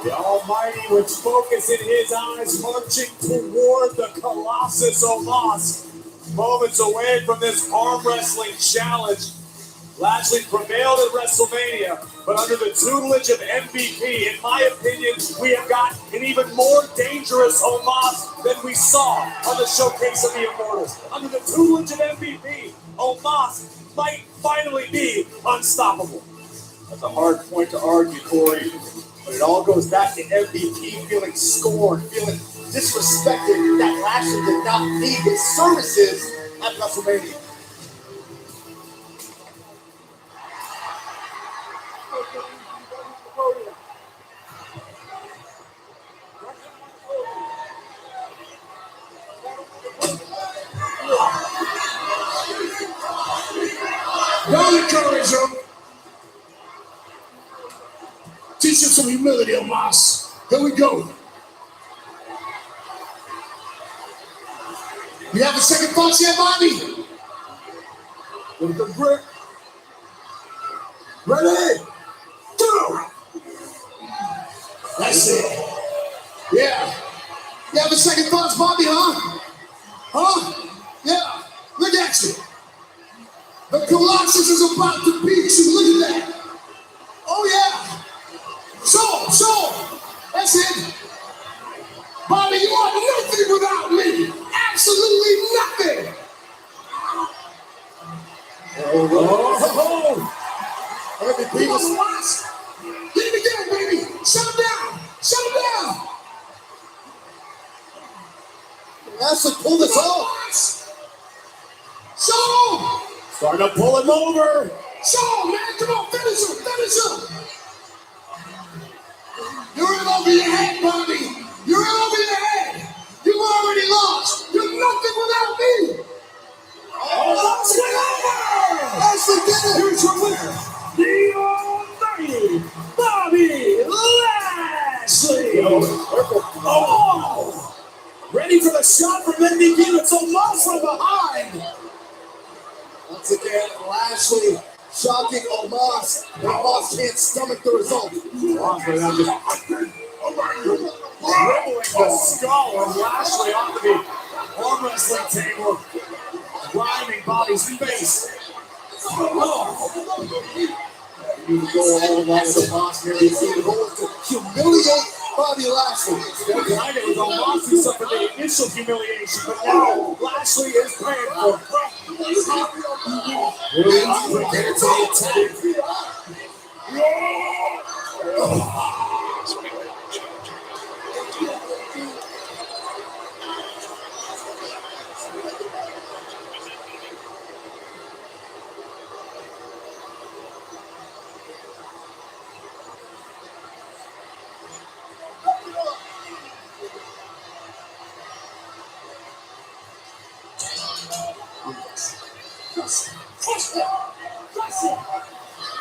The Almighty, with focus in his eyes, marching toward the Colossus Omos. Moments away from this arm wrestling challenge. Lashley prevailed at WrestleMania, but under the tutelage of MVP, in my opinion, we have got an even more dangerous Omos than we saw on the Showcase of the Immortals. Under the tutelage of MVP, Omos might finally be unstoppable. That's a hard point to argue, Corey, but it all goes back to MVP feeling scorned, feeling disrespected that Lashley did not need his services at WrestleMania. Don't encourage him. Teach him some humility, Omos. Here we go. You have a second thoughts yet, Bobby? With the grip. Ready? Go! That's it. Yeah. You have a second thoughts, Bobby, huh? Huh? Yeah. Look at you. The Colossus is about to beat you. Look at that. Oh, yeah. So. That's it. Bobby, you are nothing without me. Absolutely nothing. Oh. MVP was lost. Get it again, baby. Shut him down. Shut him down. Lashley pulled this off. Show. Starting to pull him over. Show, man. Come on, finish him. Finish him. You're in over your head, Bobby. You're in over your head. You've already lost. You're nothing without me. Oh, Lashley did it. Here's your winner, the Almighty Bobby Lashley. Oh, ready for the shot from MVP. It's Omos from behind. Once again, Lashley shocking Omos. Omos can't stomach the result. Dribbling the skull of Lashley onto the arm wrestling table, grinding Bobby's face. You need to go all along with Omos here. You see the goal is to humiliate Bobby Lashley. Behind it was Omos who suffered the initial humiliation, but now Lashley is paying for it. Really unprepared to the attack.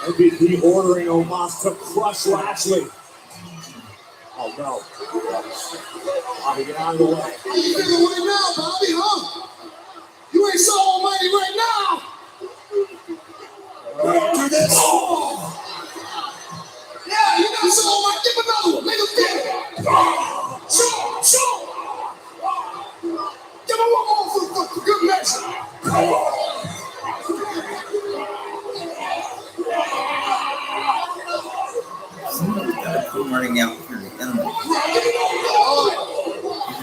MVP ordering Omos to crush Lashley. Oh no. Bobby, get out of the way. How you feeling right now, Bobby, huh? You ain't so almighty right now. Do this. Oh. Yeah, you got so almighty. Give another one. Make him feel it. Show. Give him one more for good measure. Somebody's got to come running out here to end them.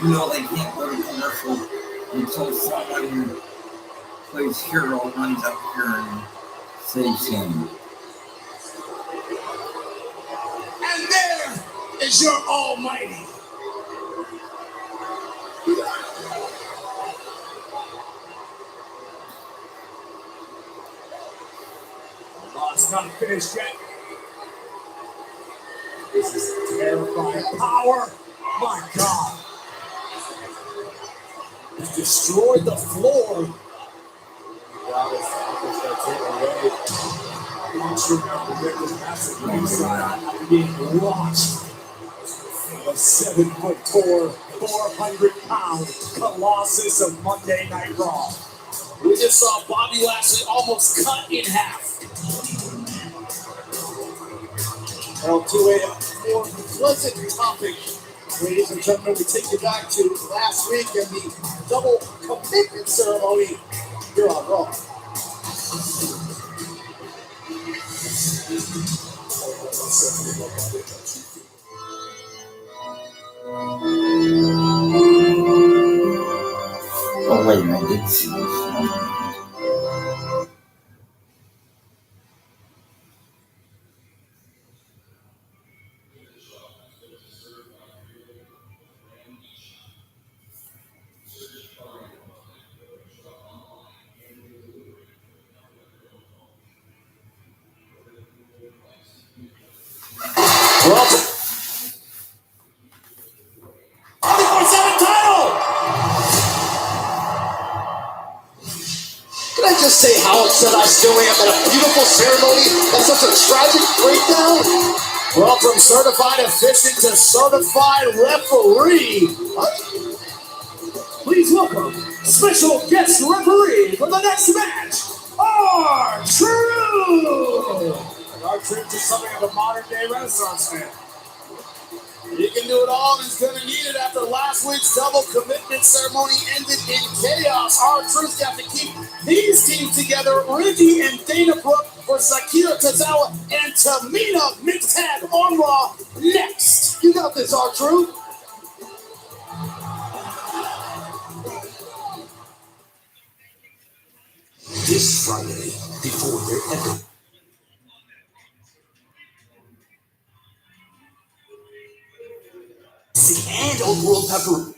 You know they can't go to commercial until someone plays hero, runs up here and saves him. And there is your almighty. It's not finished yet. This is terrifying power. My God. He's destroyed the floor. Being launched. A 7'4", 400-pound Colossus of Monday Night Raw. We just saw Bobby Lashley almost cut in half. Well, to a more pleasant topic, ladies and gentlemen, we take you back to last week and the double commitment ceremony here on Raw. Oh, wait a minute, I did see this. I just say how upset I still am at a beautiful ceremony that's such a tragic breakdown? Well, from certified officiant to certified referee, please welcome special guest referee for the next match, R-Truth! R-Truth is something of a modern day Renaissance man. He can do it all and he's going to need it after last week's double commitment ceremony ended in chaos. R-Truth got to keep these teams together, Ricky and Dana Brooke for Akira Tozawa and Tamina mixed tag on Raw next. You got this, R-Truth. This Friday, before their epic and Old World Pepper.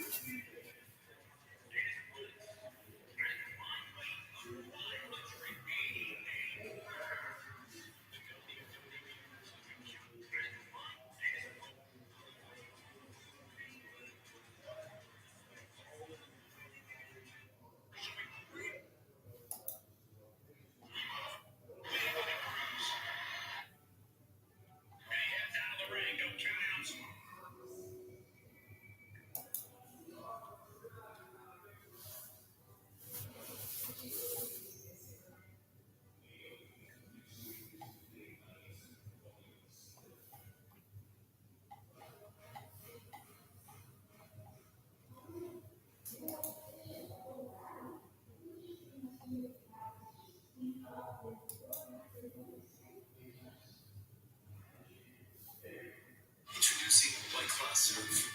Introducing White Claw Surf,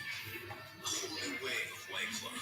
a whole new way of White Claw.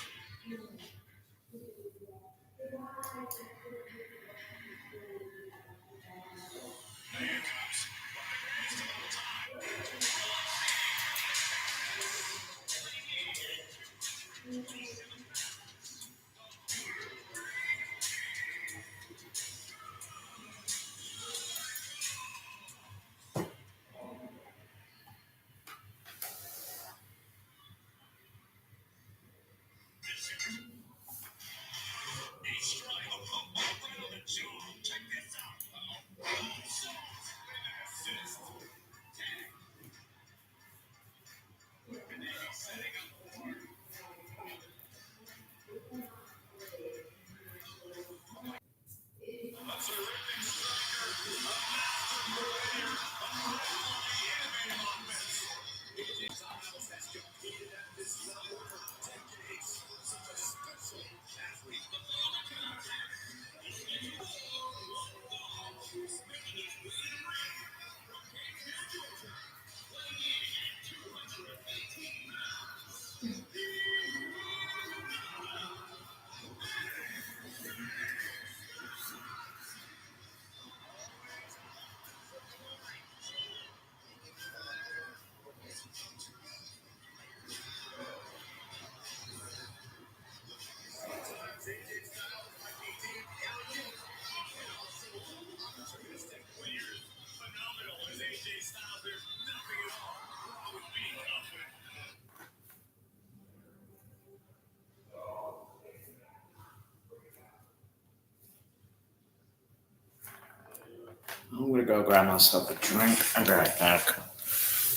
I'm gonna go grab myself a drink. I'll be right back.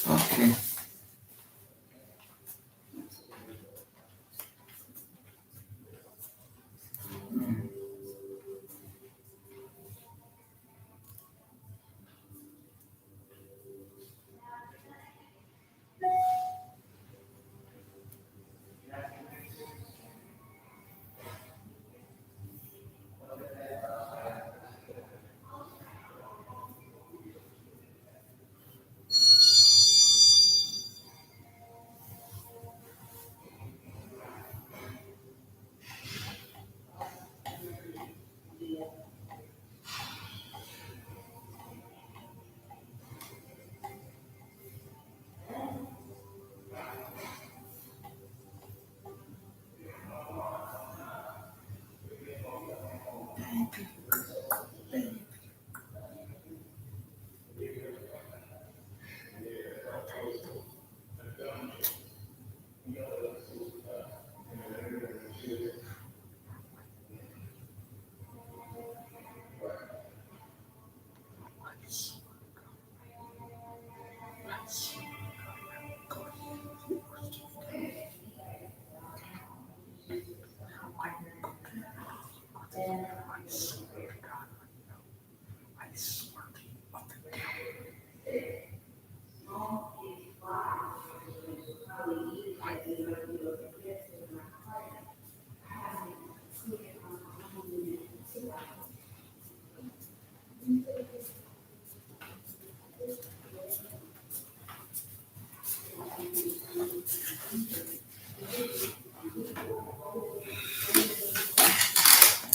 Okay. swear to God, I swear to you, up and down.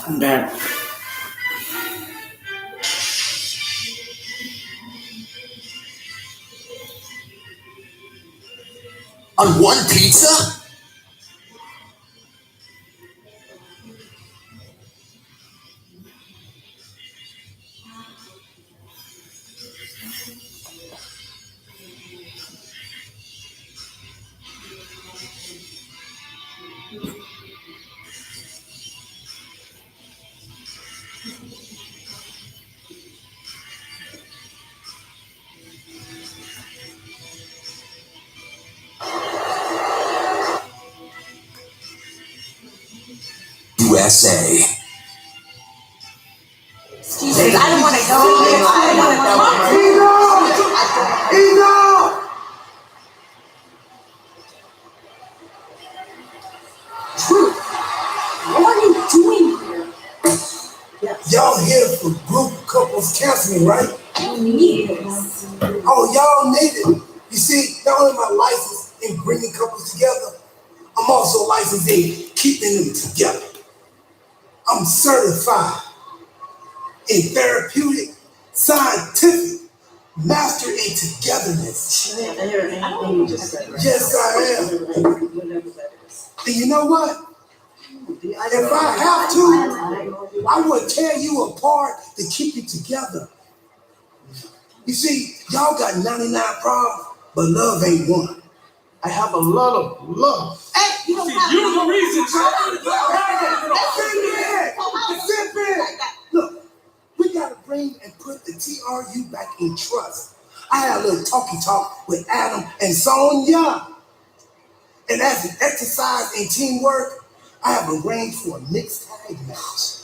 I'm back. On one pizza? USA. Excuse me, I don't want to go. I don't want to go. Truth, what are you doing here? Y'all here for group couples counseling, right? Yes. Oh, y'all need it. You see, not only am I licensed in bringing couples together, I'm also licensed in keeping them together. I'm certified in therapeutic, scientific, master in togetherness. Yes, I am. And you know what? If I have to, I would tear you apart to keep you together. You see, y'all got 99 problems, but love ain't one. I have a lot of love. Hey, you don't have You're the reason. Look, we gotta bring and put the TRU back in trust. I had a little talk with Adam and Sonia. And as an exercise in teamwork, I have arranged for a mixed tag match.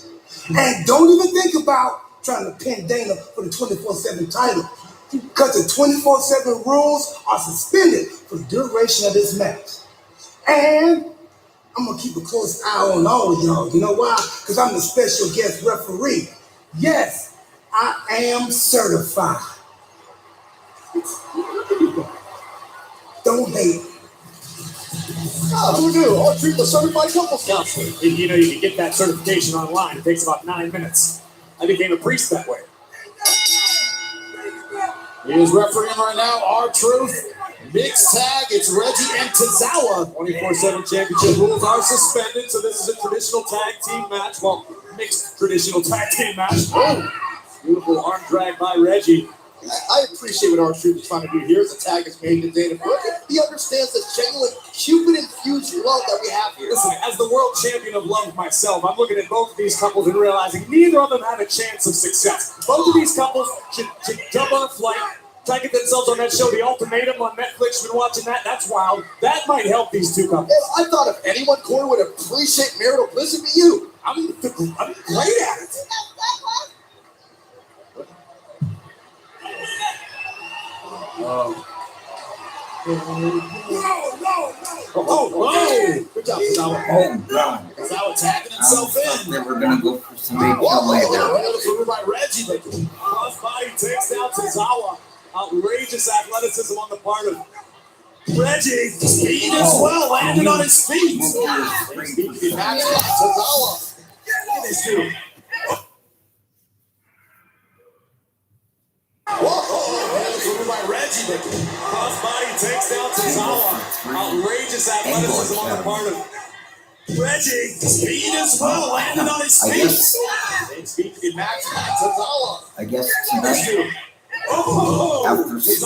And don't even think about trying to pin Dana for the 24/7 title, because the 24/7 rules are suspended for the duration of this match. And I'm gonna keep a close eye on all of y'all. You know why? Because I'm the special guest referee. Yes, I am certified. Don't hate. Who knew? I'll treat the certified couples counselor. You know, you can get that certification online. It takes about 9 minutes. I became a priest that way. He is refereeing right now. R-Truth. Mixed tag. It's Reggie and Tozawa. 24/7 championship rules are suspended, so this is a traditional tag team match. Well, mixed traditional tag team match. Oh, beautiful arm drag by Reggie. I appreciate what R-Truth is trying to do here as the tag is made to Dana Brooke. He understands the genuine Cupid-infused love that we have here. Listen, as the world champion of love myself, I'm looking at both of these couples and realizing neither of them have a chance of success. Both of these couples should jump on a flight, try to get themselves on that show, The Ultimatum on Netflix. Been watching that. That's wild. That might help these two couples. I thought if anyone, Corey, would appreciate marital bliss, it'd be you. I'm great at it. No. Oh, good job, Tozawa. Oh, God. Tozawa tagging himself in. They were going to go for some HLA That was moved by Reggie. Crossbody takes down Tozawa. Outrageous athleticism on the part of Reggie. Speed as well, landed on his feet. Tozawa. Look at this dude. By Reggie. Crossbody takes down Tozawa. Outrageous athleticism on the part of Reggie. Speed as well, landed on his feet. Same speed to be matched by Tozawa. I guess tonight,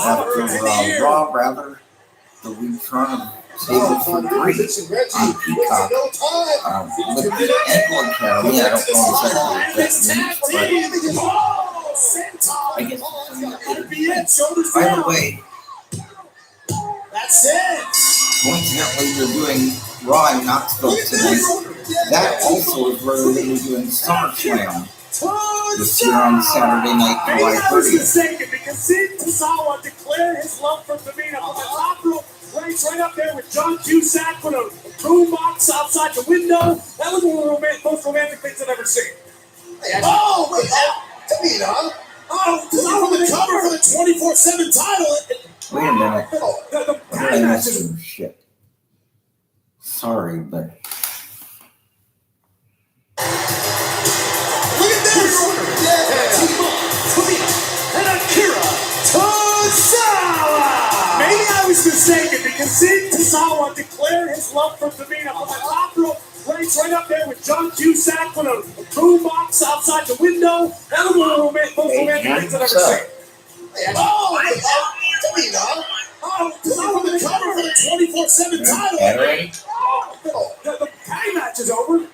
after Raw, rather, the return of Table for Three on Peacock. With the Edward Academy, I don't know exactly what that means, but I guess by the way, that's it. coincidentally, they're doing Raw in Knoxville tonight. That also is where they're going to be doing SummerSlam this year on Saturday night, Maybe July I was 30th. mistaken because Sid Tozawa declared his love for Tamina from the top rope, right up there with John Cusack with a boombox outside the window. That was one of the most romantic things I've ever seen. Oh, wait, Tamina. Oh, Tozawa from the cover for the 24/7 title. Wait a minute. The What did I miss some shit? Sorry, but Look at this! Team up, Tamina and Akira Tozawa! Maybe I was mistaken because Sid Tozawa declared his love for Tamina from the top rope, right up there with John Cusack with a boombox outside the window. That was one of the most romantic things I've ever seen. Oh, Tamina. Oh, Tozawa from the cover for the 24/7 title. The tag match is over.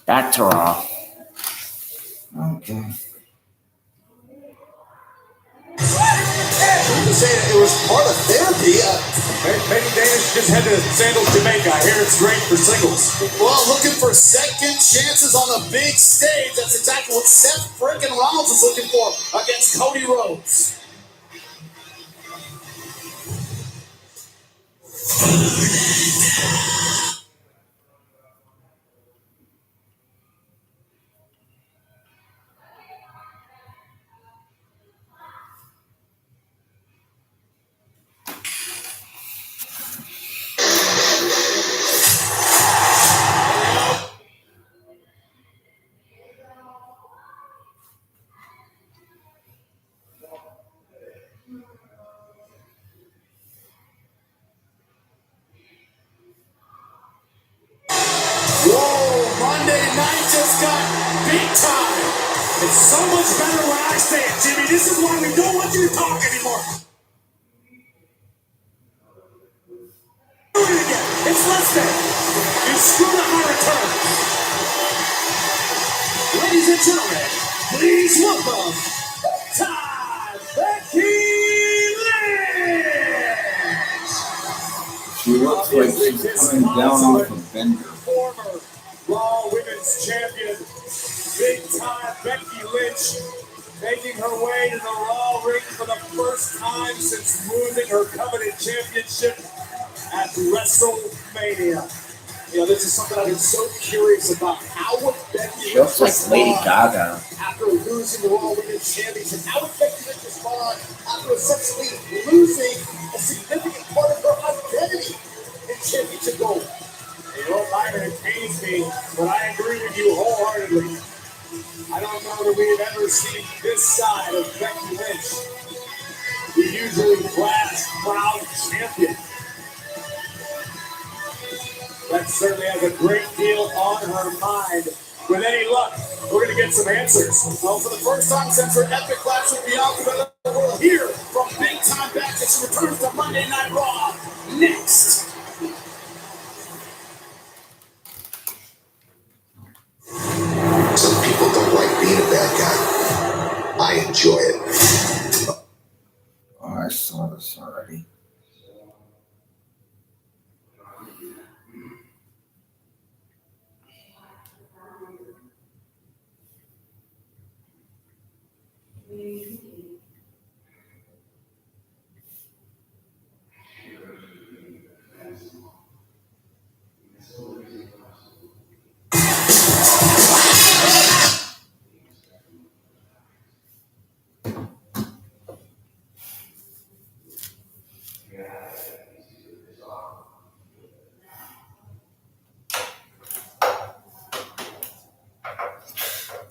back to Raw. Okay. You say it was part of therapy. Maybe Danish just head to Sandals, Jamaica. I hear it's great for singles. Well, looking for second chances on the big stage. That's exactly what Seth freaking Rollins is looking for against Cody Rhodes. It's so much better when I say it, Jimmy. This is why we don't want you to talk anymore. Do it again. It's less than. You screwed up my return. Ladies and gentlemen, please welcome Becky Lynch. She looks like she's coming down off a bender. Former Raw Women's Champion, big time Becky Lynch, making her way to the Raw ring for the first time since losing her coveted championship at WrestleMania. You know, this is something I've been so curious about. How would Becky She looks like Lady Gaga. after losing the Raw Women's Championship? How would Becky Lynch respond after essentially losing a significant part of her identity in championship gold? You know, Byron, it pains me, but I agree with you wholeheartedly. I don't know that we have ever seen this side of Becky Lynch, the usually brass, proud champion. That certainly has a great deal on her mind. With any luck, we're going to get some answers. Well, for the first time since her epic clash with Bianca Belair, we'll hear from Big Time Back as she returns to Monday Night Raw next. Some people don't like being a bad guy. I enjoy it. Oh, I saw this already.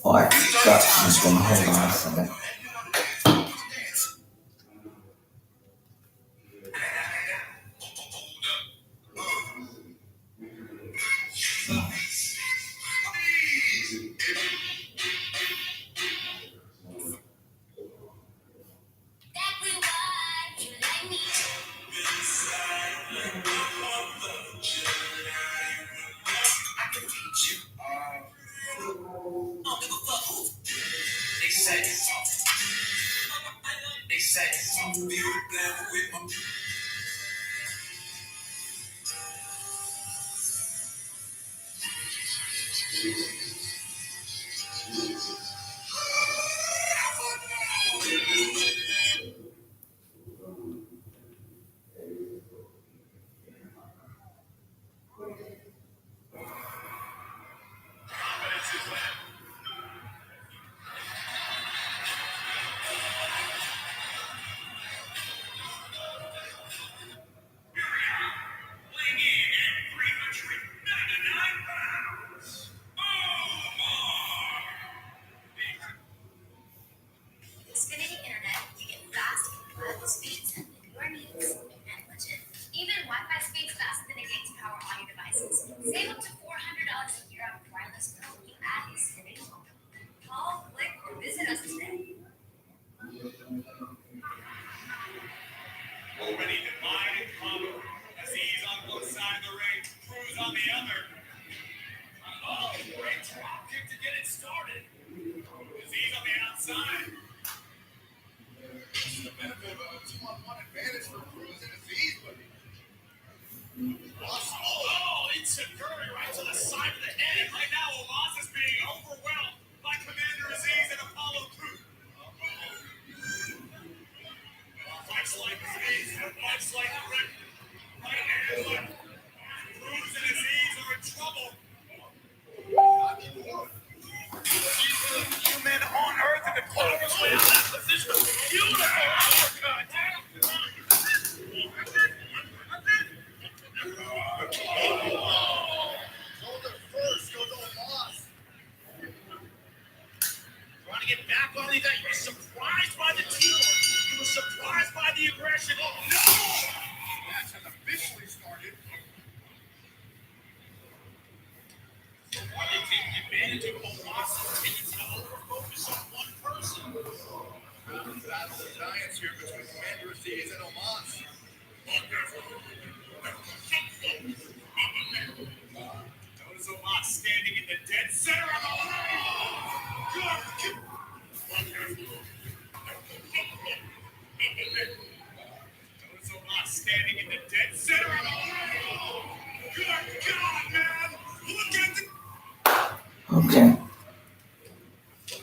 Oh, I got something. Hold on a second. Xfinity Internet, you get fast, incredible speeds and your needs and budget. Even Wi-Fi speeds faster than a gig to power all your devices. Save up to $400 a year on wireless bill when you add Xfinity Home. Call, click, or visit us today. Already divide and conquer. Aziz on one side of the ring, Cruz on the other. Oh, great drop kick to get it started. Aziz on the outside. This is the benefit of a 2-on-1 advantage for Cruz and Aziz, but Oh, it's Shiguri right to the side of the head. Right now, Omos is being overwhelmed by Commander Aziz and Apollo Crews. Fights like Aziz, fights like Rick. Right hand left. Cruz and Aziz are in trouble. Few men on earth in the club is way out of that position. Beautiful uppercut. shoulder first goes Omos. Trying to get back on the guy. You were surprised by the teamwork. You were surprised by the aggression. Oh, no! Match has officially started. So are they taking advantage of Omos' tendency to over-focus on one person? Battle of giants here between Commander Aziz and Omos. Notice Omos standing in the dead center of the ring. Notice Omos standing in the dead center of the ring. Good God, man! Look at the... Okay.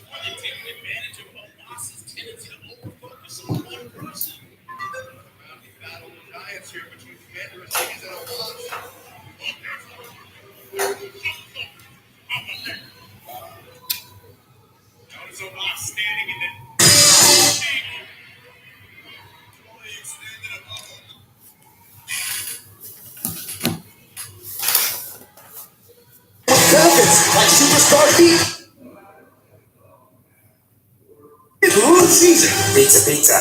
Are they taking advantage of Omos' tendency to over-focus on one person? Battle of giants here between Commander Aziz and Omos. Notice Omos standing in the... Benefits like Superstar Heat. Season. Pizza.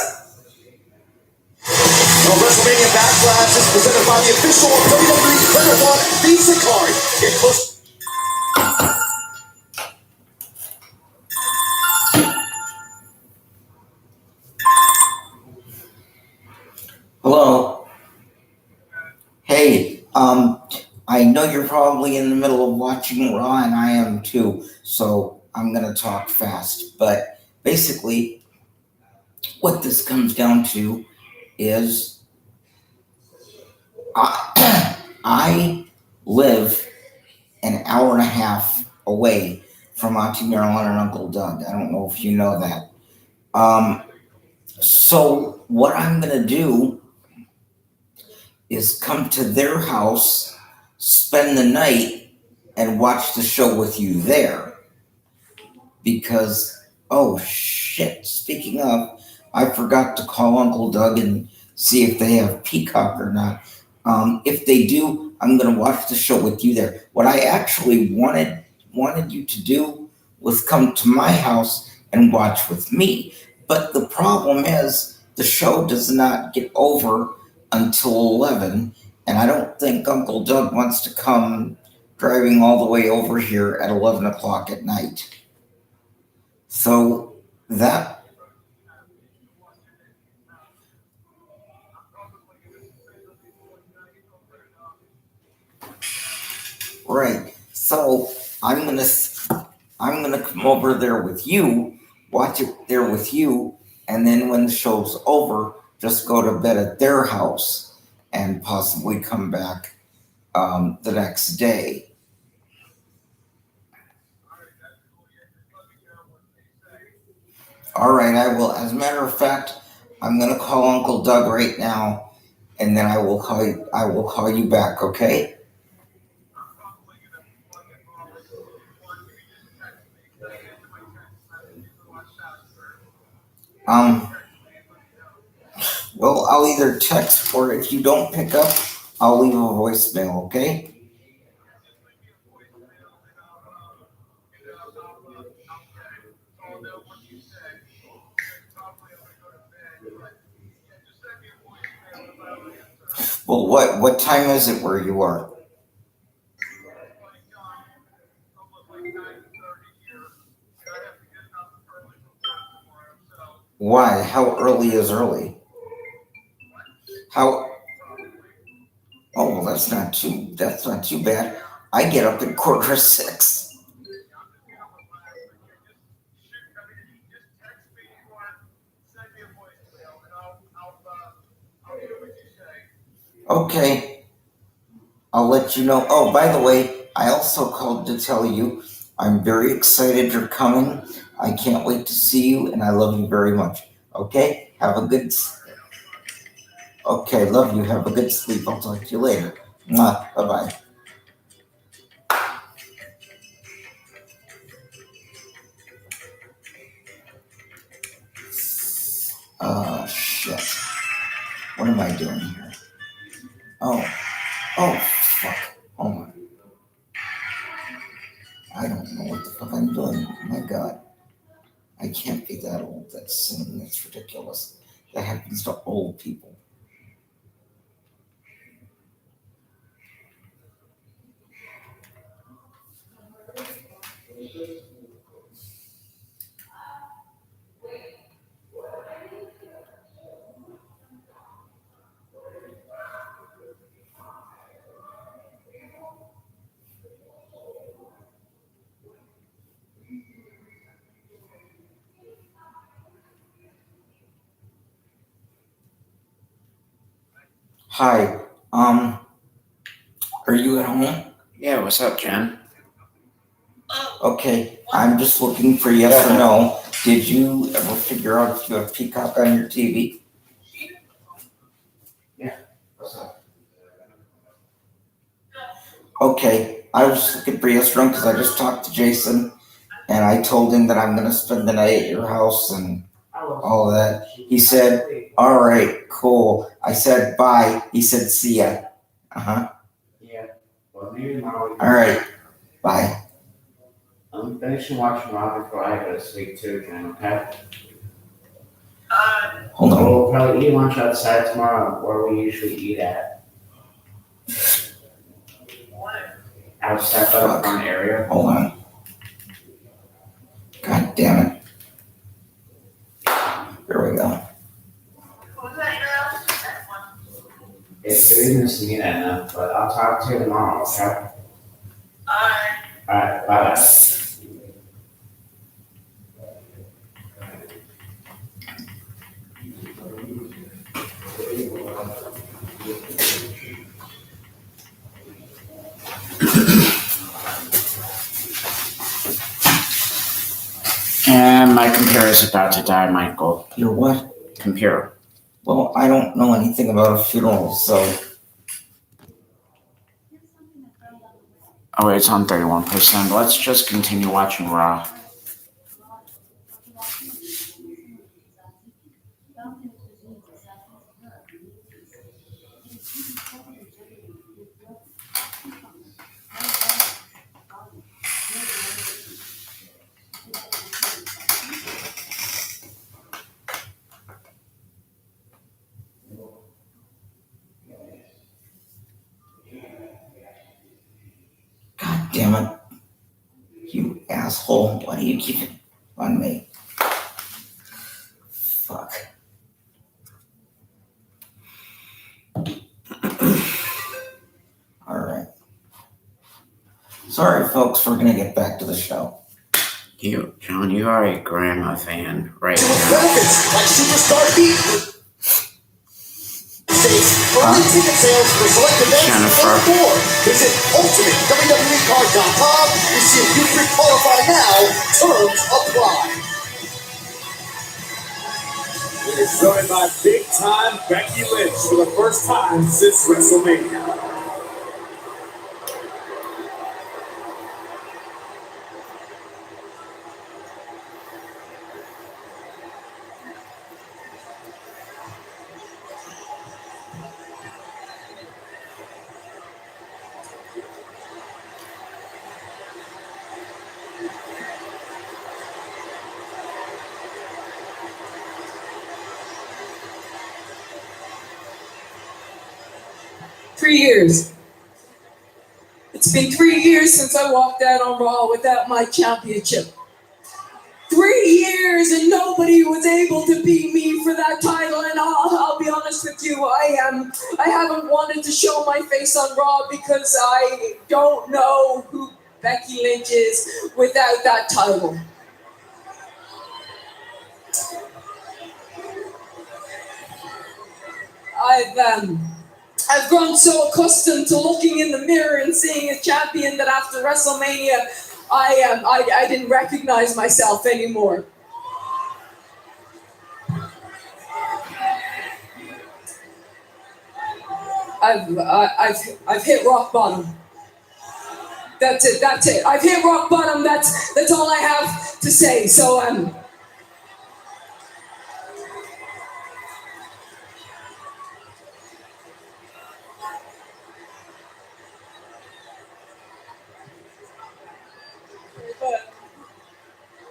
Well, WrestleMania Backlash is presented by the official WWE Credit One Visa card. Get close. I know you're probably in the middle of watching Raw, and I am too, so I'm gonna talk fast. But basically, what this comes down to is I live an hour and a half away from Auntie Marilyn and Uncle Doug. I don't know if you know that. So what I'm gonna do is come to their house, spend the night, and watch the show with you there. Because, oh shit, speaking of, I forgot to call Uncle Doug and see if they have Peacock or not. If they do, I'm gonna watch the show with you there. What I actually wanted you to do was come to my house and watch with me. But the problem is the show does not get over until 11, and I don't think Uncle Doug wants to come driving all the way over here at 11 o'clock at night. So that right. So I'm gonna come over there with you, watch it there with you, and then when the show's over, just go to bed at their house and possibly come back the next day. All right, I will. As a matter of fact, I'm gonna call Uncle Doug right now, and then I will call you back. Okay? Well, I'll either text or if you don't pick up, I'll leave a voicemail. Okay? Well, what time is it where you are? Why? How early is early? How? Oh, well, that's not too bad. I get up at 5:45. Okay, I'll let you know. Oh, by the way, I also called to tell you I'm very excited you're coming. I can't wait to see you, and I love you very much. Okay, okay, love you. Have a good sleep. I'll talk to you later. Bye bye. Shit. What am I doing here? Oh, fuck. Hold on. I don't know what the fuck I'm doing. Oh my God. I can't be that old. That's ridiculous. That happens to old people. Hi, are you at home? Yeah, what's up, Jen? Okay, I'm just looking for yes or no. Did you ever figure out if you have Peacock on your TV? Yeah, what's up? Okay, I was looking for yes or no because I just talked to Jason and I told him that I'm gonna spend the night at your house and all that. He said, all right, cool. I said, bye. He said, see ya. Uh-huh. Yeah. Well, maybe tomorrow. All right. Bye. I'm finishing watching Raw before I go to sleep too, Jen, okay? Hold on. We'll probably eat lunch outside tomorrow where we usually eat at. Outside by the front area. Hold on. God damn it. There we go. It's good business to meet Edna, but I'll talk to you tomorrow, okay? Alright, bye-bye. And my computer is about to die, Michael. Your what? Computer. Well, I don't know anything about a funeral, so Oh, it's on 31%. Let's just continue watching Raw. God damn it. You asshole. Why do you keep it on me? Fuck. Alright. Sorry, folks, we're gonna get back to the show. John, you are a grandma fan right now. Benefits like Superstar Heat. Early ticket sales for select events Jennifer. and more. Visit UltimateWWEcard.com to see if you pre-qualify now. Terms apply. It is joined by big-time Becky Lynch for the first time since WrestleMania. 3 years. It's been 3 years since I walked out on Raw without my championship. 3 years and nobody was able to beat me for that title, and I'll be honest with you, I haven't wanted to show my face on Raw because I don't know who Becky Lynch is without that title. I've grown so accustomed to looking in the mirror and seeing a champion that after WrestleMania, I didn't recognize myself anymore. I've hit rock bottom. That's it. I've hit rock bottom. That's all I have to say. So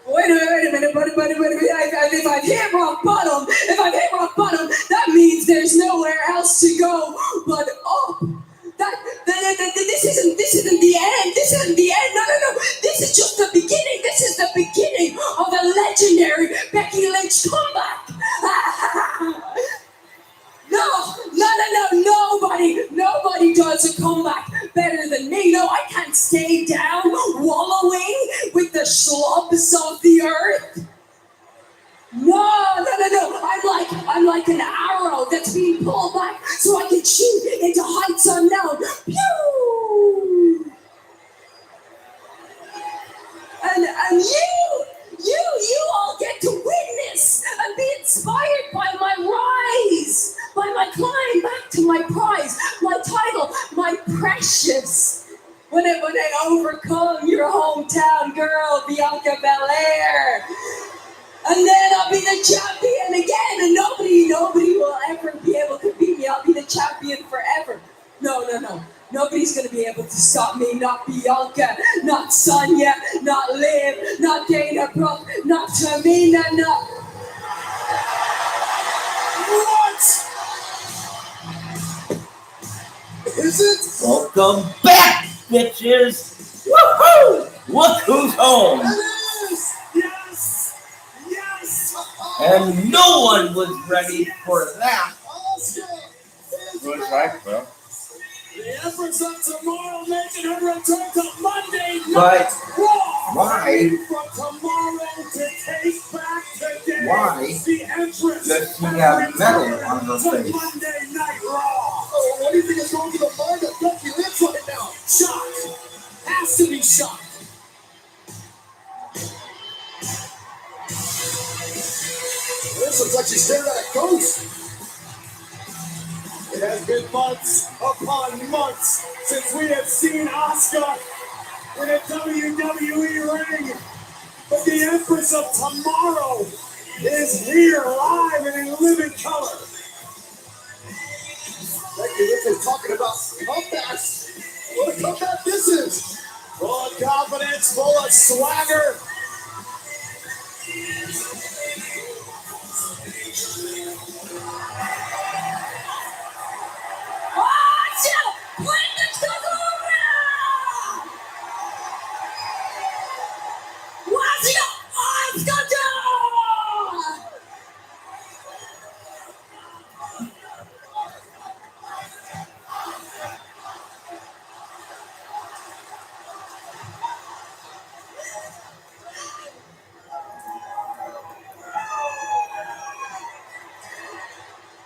Wait a minute, but if I've hit rock bottom, that means there's nowhere else to go but up. This isn't the end. This isn't the end. No. This is just the beginning. This is the beginning of the legendary Becky Lynch comeback. No. Nobody does a comeback better than me. No, I can't stay down wallowing with the schlubs of the earth. No. I'm like an arrow that's being pulled back so I can shoot into heights unknown. Pew! And you all get to witness and be inspired by my rise, by my climb back to my prize, my title, my precious. When I overcome your hometown girl, Bianca Belair. And then I'll be the champion again, and nobody will ever be able to beat me. I'll be the champion forever. No. Nobody's gonna be able to stop me. Not Bianca, not Sonya, not Liv, not Dana Brooke, not Tamina, not. What? Is it? Welcome back, bitches! Woohoo! Look who's home! It is! Yes! And no one was ready for that. Asuka is what it's like, bro. The Empress of Tomorrow making her return to Monday Night But Raw. why? From tomorrow to take back today. Why the Empress does she have metal on her to face? Monday Night Raw. Oh, what do you think is wrong with the mind of Becky Lynch right now? Shock. Has to be shocked. This looks like she's staring at a ghost. It has been months upon months since we have seen Asuka in a WWE ring. But the Empress of Tomorrow is here live and in living color. Becky Lynch is talking about comebacks. What a comeback this is. Full of confidence, full of swagger. Watch out! Bring the Tazora! Watch out! Asuka!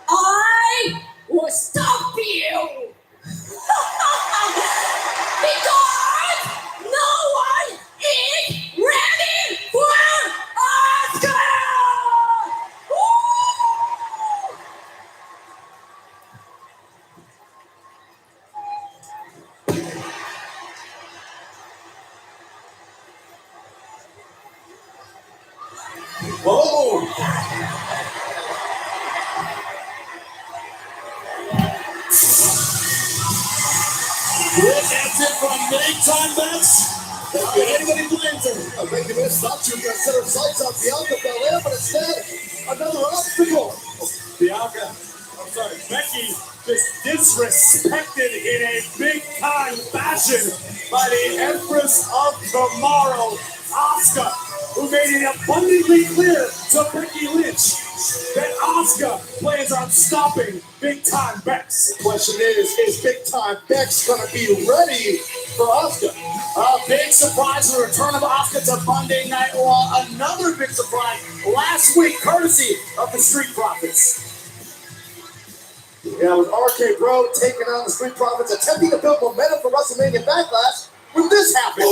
I will stop you! Because no one is ready for Asuka! Whoa! Quick exit from Big Time Bets. Anybody blames her? Becky Lynch thought she was going to set her sights on Bianca Belair, but instead, another obstacle. Becky just disrespected in a big time fashion by the Empress of Tomorrow, Asuka, who made it abundantly clear to Becky Lynch that Asuka plans on stopping Big Time Bex. The question is Big Time Bex going to be ready for Asuka? A big surprise, the return of Asuka to Monday Night Raw. Another big surprise last week, courtesy of the Street Profits. Yeah, with RK Bro taking on the Street Profits, attempting to build momentum for WrestleMania Backlash, when this happened.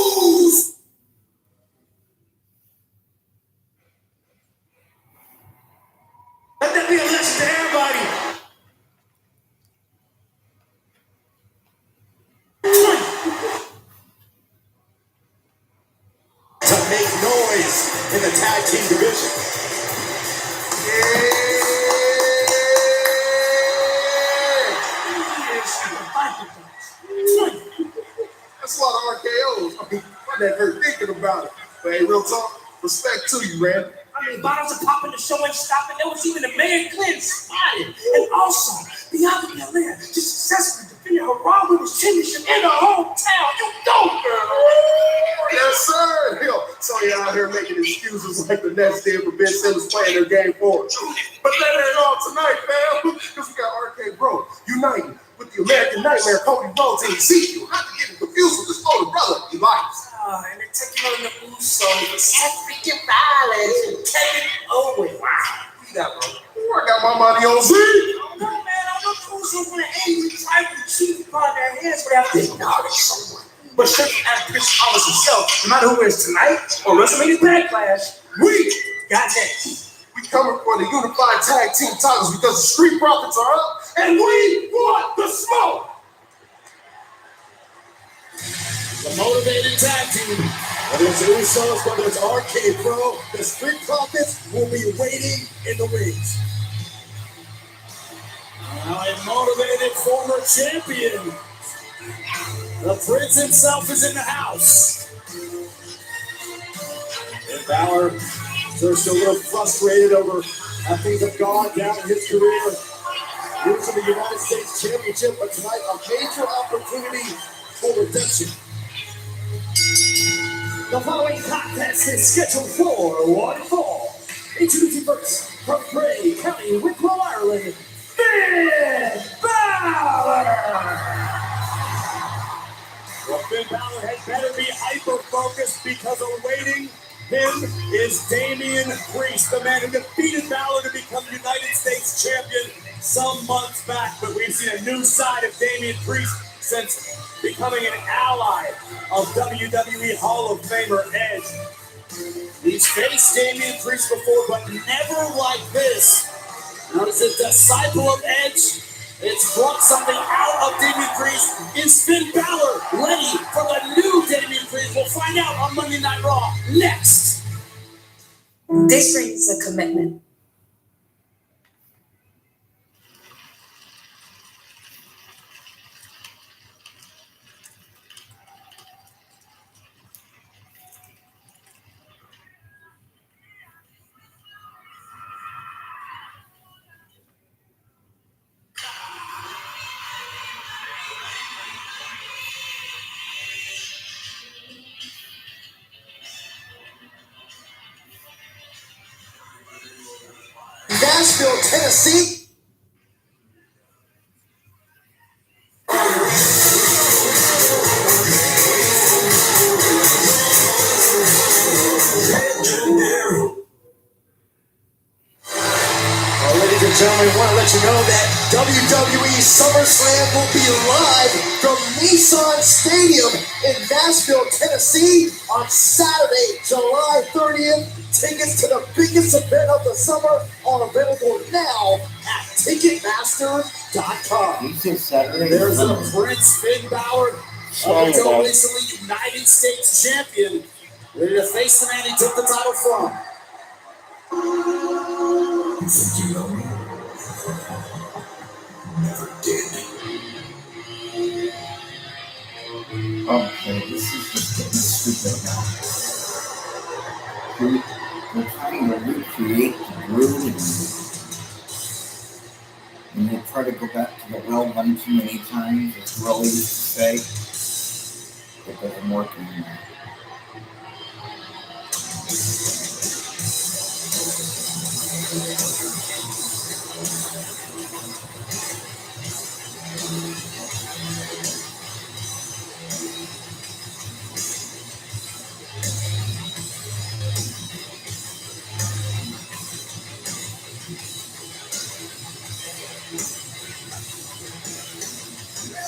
Let that be a lesson to everybody. To make noise in the tag team division. That's a lot of RKOs. I mean, I never thinking about it. But hey, real talk, respect to you, man. I mean, bottles are popping, the show ain't stopping. There was even a man Glenn spotted. And also, Bianca Belair just successfully defended her Raw Women's Championship in her hometown. You know, girl. Yes, sir. Yo, so you're out here making excuses like the Nets did for Ben Simmons playing their game forward. But that ain't all tonight, fam. Because we got RK Bro uniting with the American Nightmare, Cody Rhodes, and Ezekiel. Not to get him confused with his older brother, Elias. And they're taking on the Usos, African violence, and Kevin Owens. Wow. See that, bro? I got my money on Z. No, man, I'm not Usos when the angry tribal chief upon their heads without this knowledge someone. But Shirley and Chris Thomas himself, no matter who it is tonight or WrestleMania Backlash, we got next. We coming for the unified tag team titles because the Street Profits are up and we want the smoke. The motivated tag team, whether it's Usos, whether it's RK Bro, the Street Profits will be waiting in the wings. Now a motivated former champion. The Prince himself is in the house. And Balor is still a little frustrated over how things have gone down in his career. Losing the United States Championship, but tonight a major opportunity for redemption. The following contest is scheduled for one fall. Introducing first from Bray County, Wicklow, Ireland, Finn Balor! focus because awaiting him is Damian Priest, the man who defeated Balor to become United States champion some months back. But we've seen a new side of Damian Priest since becoming an ally of WWE Hall of Famer Edge. He's faced Damian Priest before, but never like this. Now, as a disciple of Edge, it's brought something out of Damian Priest. Is Finn Balor ready for the new Damian Priest? We'll find out on Monday Night Raw next. This ring is a commitment. Nashville, Tennessee. Ladies and gentlemen, I want to let you know that WWE SummerSlam will be live from Nissan Stadium in Nashville, Tennessee on Saturday, July 30th. Tickets to the biggest event of the summer are available now at Ticketmaster.com. There's the Prince Finn Balor, until recently United States champion, ready to face the man he took the title from. You think you know me? Never did. Okay, this is just getting stupid now. We're trying to recreate the Brood, and you try to go back to the well one too many times, as Rolly used to say. It doesn't work anymore.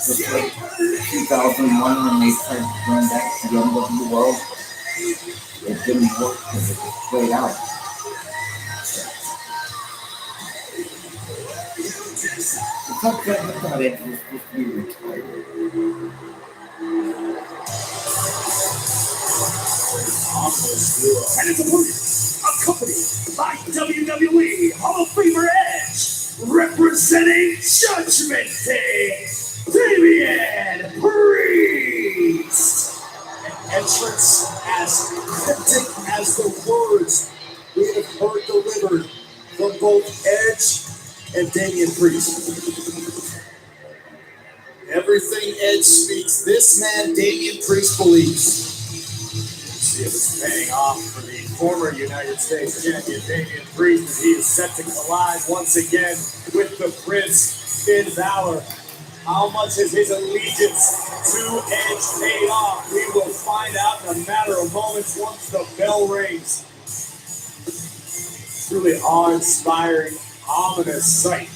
Just like 2001 when they tried to run back to the NW World, it didn't work because it was played out. It's not that I thought Edge was supposed to be retired. And it's accompanied by WWE Hall of Famer Edge, representing Judgment Day, Damian Priest. An entrance as cryptic as the words we have heard delivered from both Edge and Damian Priest. Everything Edge speaks, this man, Damian Priest, believes. See if it's paying off for the former United States champion Damian Priest as he is set to collide once again with the Prince Finn Balor. How much has his allegiance to Edge paid off? We will find out in a matter of moments once the bell rings. Truly awe-inspiring, ominous sight.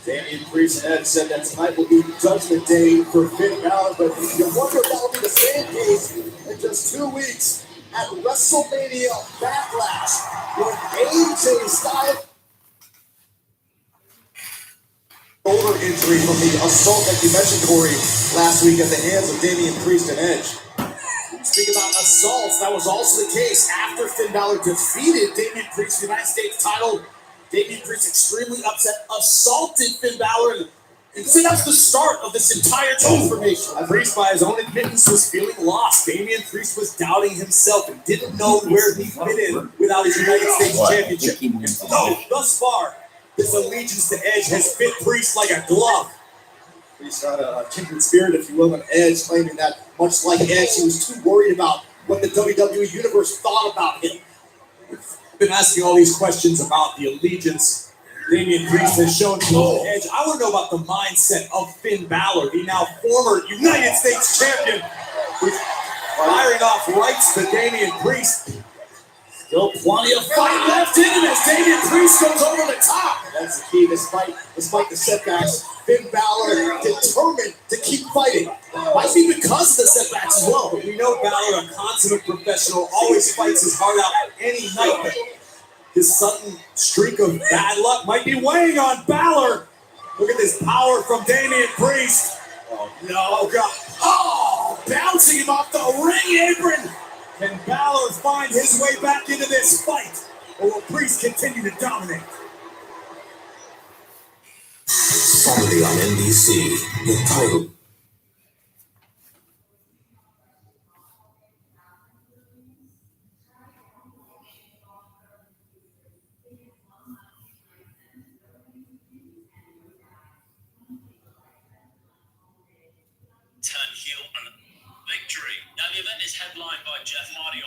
Damian Priest and Edge said that tonight will be Judgment Day for Finn Balor, but you wonder if that will be the same case in just 2 weeks at WrestleMania Backlash when AJ Styles. Shoulder injury from the assault that you mentioned, Corey, last week at the hands of Damian Priest and Edge. Speak about assaults, that was also the case after Finn Balor defeated Damian Priest for the United States title. Damian Priest, extremely upset, assaulted Finn Balor, and say that's the start of this entire transformation. Priest, by his own admittance, was feeling lost. Damian Priest was doubting himself and didn't know where he fit in without his United States championship. No, thus far, his allegiance to Edge has fit Priest like a glove. Priest had a kindred spirit, if you will, and Edge claiming that, much like Edge, he was too worried about what the WWE Universe thought about him. Been asking all these questions about the allegiance Damian Priest has shown to Edge. I want to know about the mindset of Finn Balor, the now former United States champion, who's firing off rights to Damian Priest. Still plenty of fight left in him as Damian Priest goes over the top. That's the key, despite the setbacks. Finn Balor determined to keep fighting. Might be because of the setbacks as well. But we know Balor, a consummate professional, always fights his heart out any night. But his sudden streak of bad luck might be weighing on Balor. Look at this power from Damian Priest. Oh, no, God. Oh, bouncing him off the ring apron. Can Balor find his way back into this fight? Or will Priest continue to dominate? Saturday on NBC, the title. Turn heel and victory. Now the event is headlined by Jeff Hardy.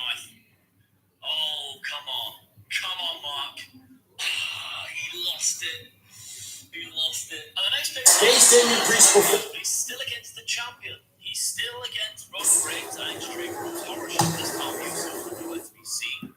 Oh, come on, Mark. He lost it. And the next big Face Damian Priest before. He's still against the champion. He's still against Roman Reigns and Extreme Rules Origin. This can't be so to be seen.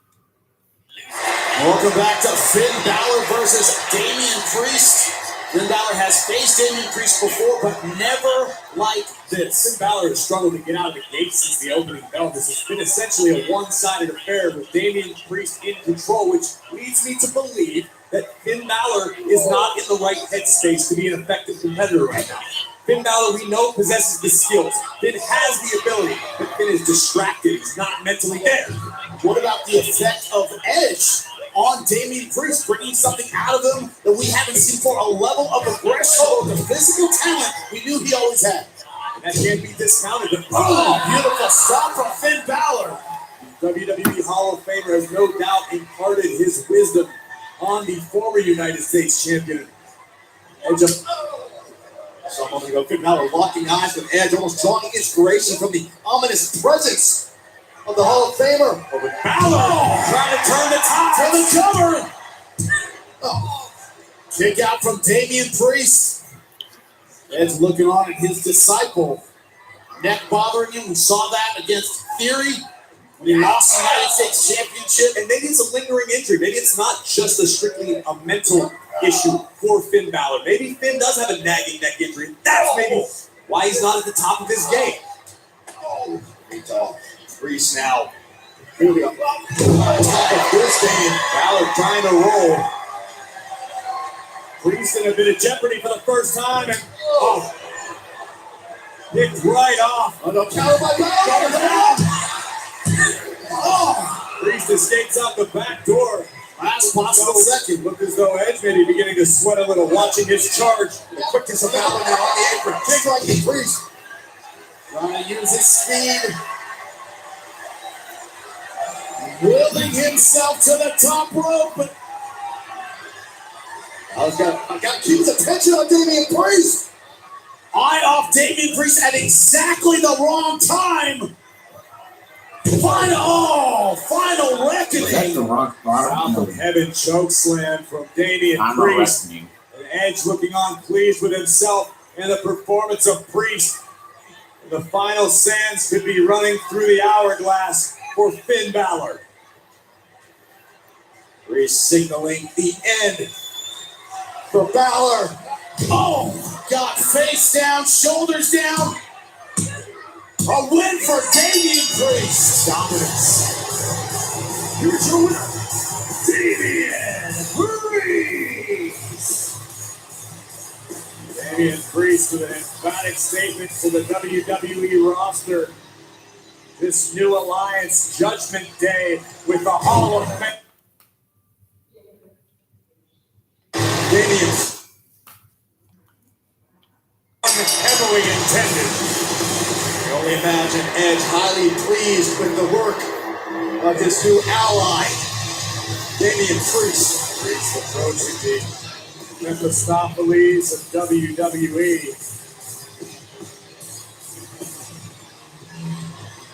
Welcome back to Finn Balor versus Damian Priest. Finn Balor has faced Damian Priest before, but never like this. Finn Balor has struggled to get out of the gate since the opening bell. This has been essentially a one-sided affair with Damian Priest in control, which leads me to believe that Finn Balor is not in the right headspace to be an effective competitor right now. Finn Balor, we know, possesses the skills. Finn has the ability, but Finn is distracted. He's not mentally there. What about the effect of Edge on Damian Priest, bringing something out of him that we haven't seen for a level of aggression or the physical talent we knew he always had? And that can't be discounted. Oh, beautiful stop from Finn Balor. WWE Hall of Famer has no doubt imparted his wisdom on the former United States champion. Edge of so a moment ago, Finn Balor locking eyes with Edge, almost drawing inspiration from the ominous presence of the Hall of Famer. But with Balor trying to turn the tide for the cover. Oh. Kick out from Damian Priest. Edge looking on at his disciple. Neck bothering him. We saw that against Theory when he lost the United States Championship. And maybe it's a lingering injury. Maybe it's not just strictly a mental issue for Finn Balor. Maybe Finn does have a nagging neck injury. That's maybe why he's not at the top of his game. Oh, Priest now. Here we go. Top of this game. Balor trying to roll. Priest in a bit of jeopardy for the first time. And picked right off. Oh, no, counter by Balor. Oh, Priest escapes out the back door. Last possible second. Looked as though Edge may be beginning to sweat a little watching his charge. The quickness of Balor now on the apron. Big like the Priest. Trying to use his speed. Willing himself to the top rope. But I got to keep his attention on Damian Priest. Eye off Damian Priest at exactly the wrong time. Final reckoning. Was that the rock bottom? South of heaven choke slam from Damian Priest. And Edge looking on pleased with himself and the performance of Priest. And the final sands could be running through the hourglass for Finn Balor. Priest signaling the end for Balor. Oh, God, face down, shoulders down. A win for Damian Priest. Dominance. Here's your winner, Damian Priest. Damian Priest with an emphatic statement to the WWE roster. This new alliance, Judgment Day, with the Hall of Fame. Damian heavily intended. You can only imagine Edge highly pleased with the work of his new ally, Damian Priest. Priest approaching the Mephistopheles of WWE.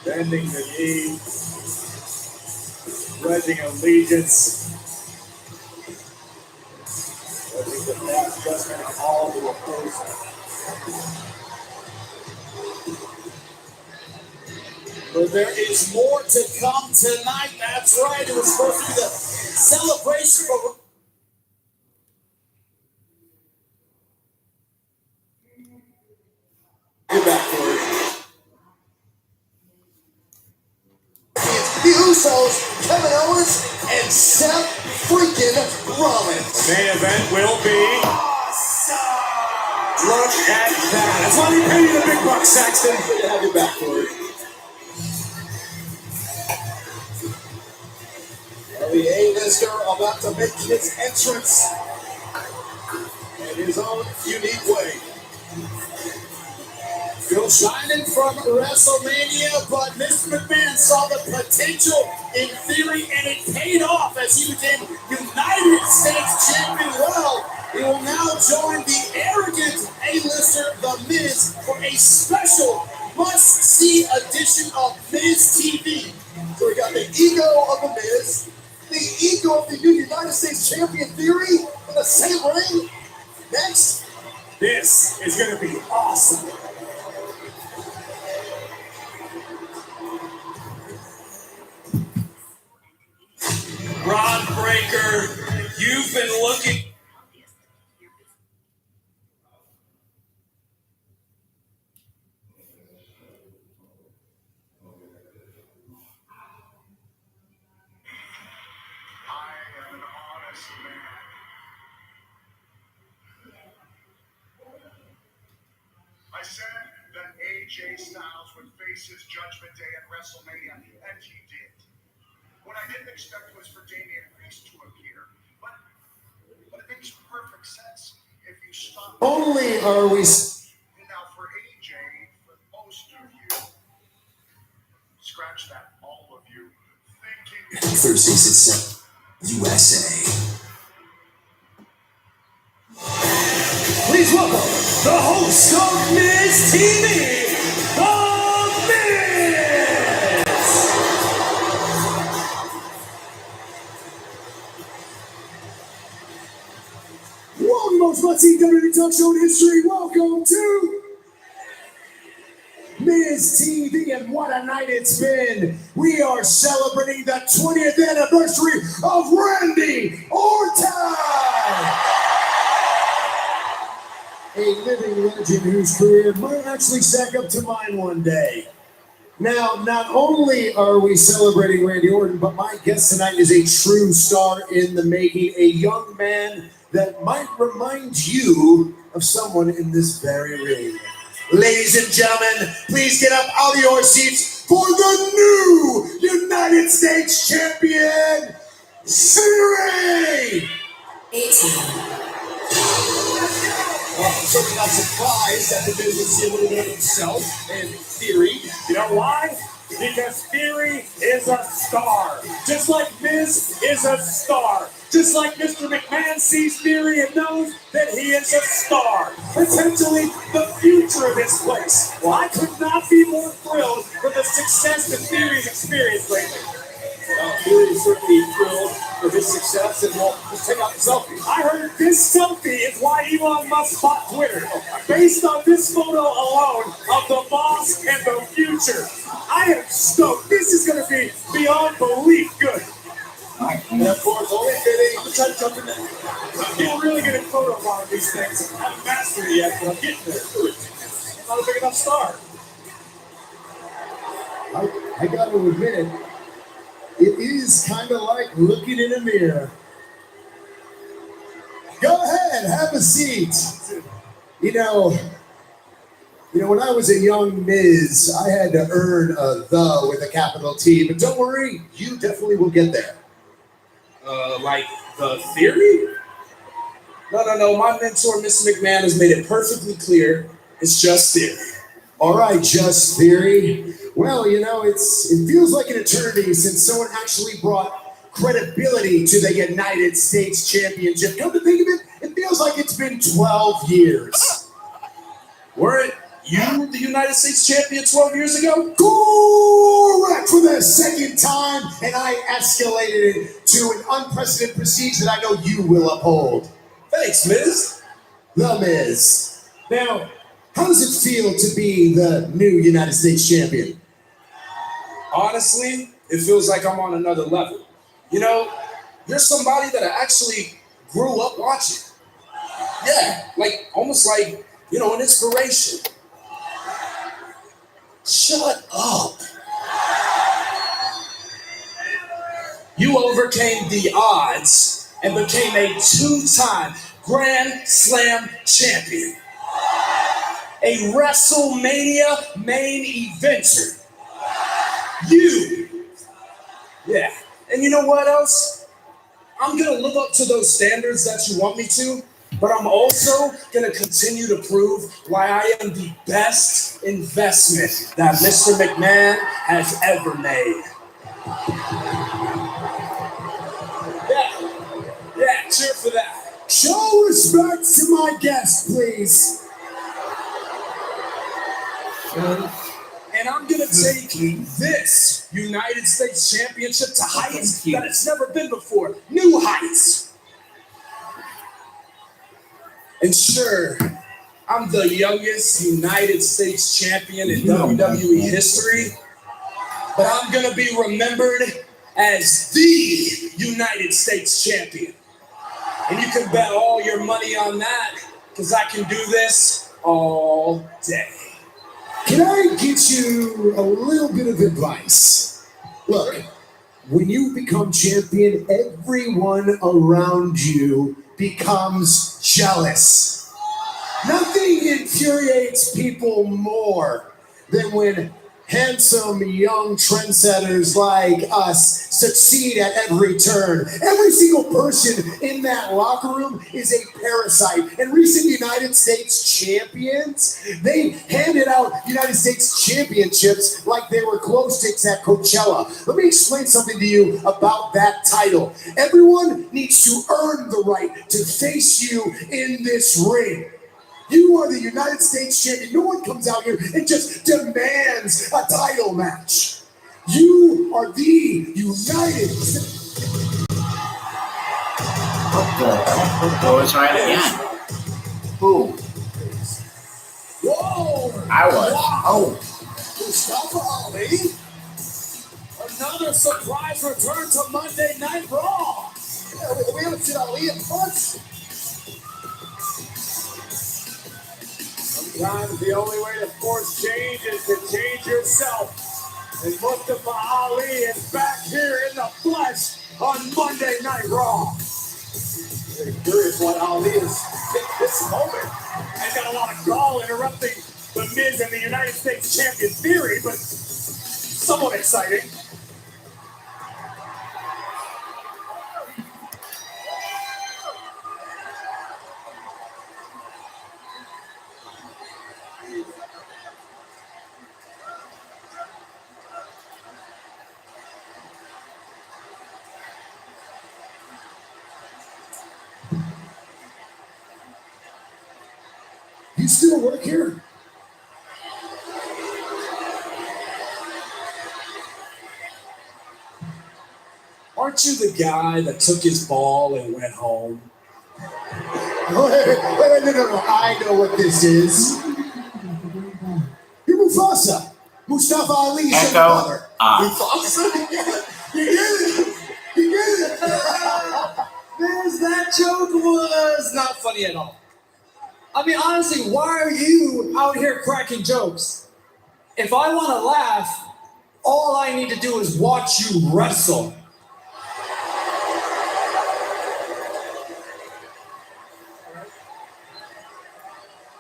Bending the knee, pledging allegiance. Pledging the next judgment of all who oppose him. But there is more to come tonight. That's right. It was supposed to be the celebration for. You're back for it. The Usos, Kevin Owens, and Seth freaking Rollins. Main event will be. Look at that. That's why we pay you the big bucks, Saxton. Good to have you back for it. The A-lister about to make his entrance in his own unique way. Still shining from WrestleMania, but Mr. McMahon saw the potential in Theory, and it paid off as he became United States Champion. Well, he will now join the arrogant A-lister, The Miz, for a special must-see edition of Miz TV. So we got the ego of The Miz, the ego of the new United States Champion Theory in the same ring. Next. This is going to be awesome. Ron Breaker, you've been looking. I said that AJ Styles would face his Judgment Day at WrestleMania, and he did. What I didn't expect was for Damian Priest to appear, but it makes perfect sense if you stop. Only are we. And now for AJ, for most of you, scratch that, all of you, thinking. Thursdays at 7, USA. Please welcome the host of Miz TV, The Miz! One of the most must-see WWE talk show in history. Welcome to Miz TV, and what a night it's been. We are celebrating the 20th anniversary of Randy Orton. A living legend whose career might actually stack up to mine one day. Now, not only are we celebrating Randy Orton, but my guest tonight is a true star in the making, a young man that might remind you of someone in this very ring. Ladies and gentlemen, please get up out of your seats for the new United States Champion, Theory! 18. Well, I'm certainly not surprised that the Miz would see a little bit of himself in Theory. You know why? Because Theory is a star. Just like Miz is a star. Just like Mr. McMahon sees Theory and knows that he is a star. Potentially the future of this place. Well, I could not be more thrilled with the success that Theory's experienced lately. Theory is certainly thrilled for his success, and we'll just take out the selfie. I heard this selfie is why Elon Musk bought Twitter. Based on this photo alone of the boss and the future. I am stoked. This is going to be beyond belief good. And of course, only fitting. I'm trying to jump in there. I'm getting really good at photobombing these things. I haven't mastered it yet, but I'm getting there. I'm not a big enough star. I got to admit it. It is kind of like looking in a mirror. Go ahead, have a seat. You know, when I was a young Miz, I had to earn a "the" with a capital T, but don't worry, you definitely will get there. Like the Theory? No. My mentor, Mr. McMahon, has made it perfectly clear. It's just Theory. All right, just Theory. Well, it feels like an eternity since someone actually brought credibility to the United States Championship. Come to think of it, it feels like it's been 12 years. Weren't you the United States Champion 12 years ago? Correct, for the second time, and I escalated it to an unprecedented prestige that I know you will uphold. Thanks, Miz. The Miz. Now, how does it feel to be the new United States Champion? Honestly, it feels like I'm on another level. You know, you're somebody that I actually grew up watching. Yeah, like almost like, you know, an inspiration. Shut up. You overcame the odds and became a two-time Grand Slam champion. A WrestleMania main eventer. Yeah. And you know what else? I'm gonna live up to those standards that you want me to, but I'm also gonna continue to prove why I am the best investment that Mr. McMahon has ever made. Yeah, cheer for that. Show respect to my guest, please. And I'm gonna take this United States Championship to heights that it's never been before. New heights. And sure, I'm the youngest United States champion in WWE history, but I'm gonna be remembered as the United States champion. And you can bet all your money on that, because I can do this all day. Can I get you a little bit of advice? Look, when you become champion, everyone around you becomes jealous. Nothing infuriates people more than when handsome young trendsetters like us succeed at every turn. Every single person in that locker room is a parasite. And recent United States champions, they handed out United States championships like they were glow sticks at Coachella. Let me explain something to you about that title. Everyone needs to earn the right to face you in this ring. You are the United States champion. No one comes out here and just demands a title match. You are the United States. Oh, it's right again. Who? Whoa! I was. Wow. Mustafa Ali. Another surprise return to Monday Night Raw. Yeah, we haven't seen Ali in months. Sometimes the only way to force change is to change yourself. And Mustafa Ali is back here in the flesh on Monday Night Raw. Very curious what Ali is in this moment. I've got a lot of gall interrupting the Miz and the United States Champion Theory, but somewhat exciting. You still work here? Aren't you the guy that took his ball and went home? Wait, no. I know what this is. You're Mufasa. Mustafa Ali's younger brother. Mufasa? You get it? You get it? Miz, that joke was not funny at all. I mean, honestly, why are you out here cracking jokes? If I want to laugh, all I need to do is watch you wrestle.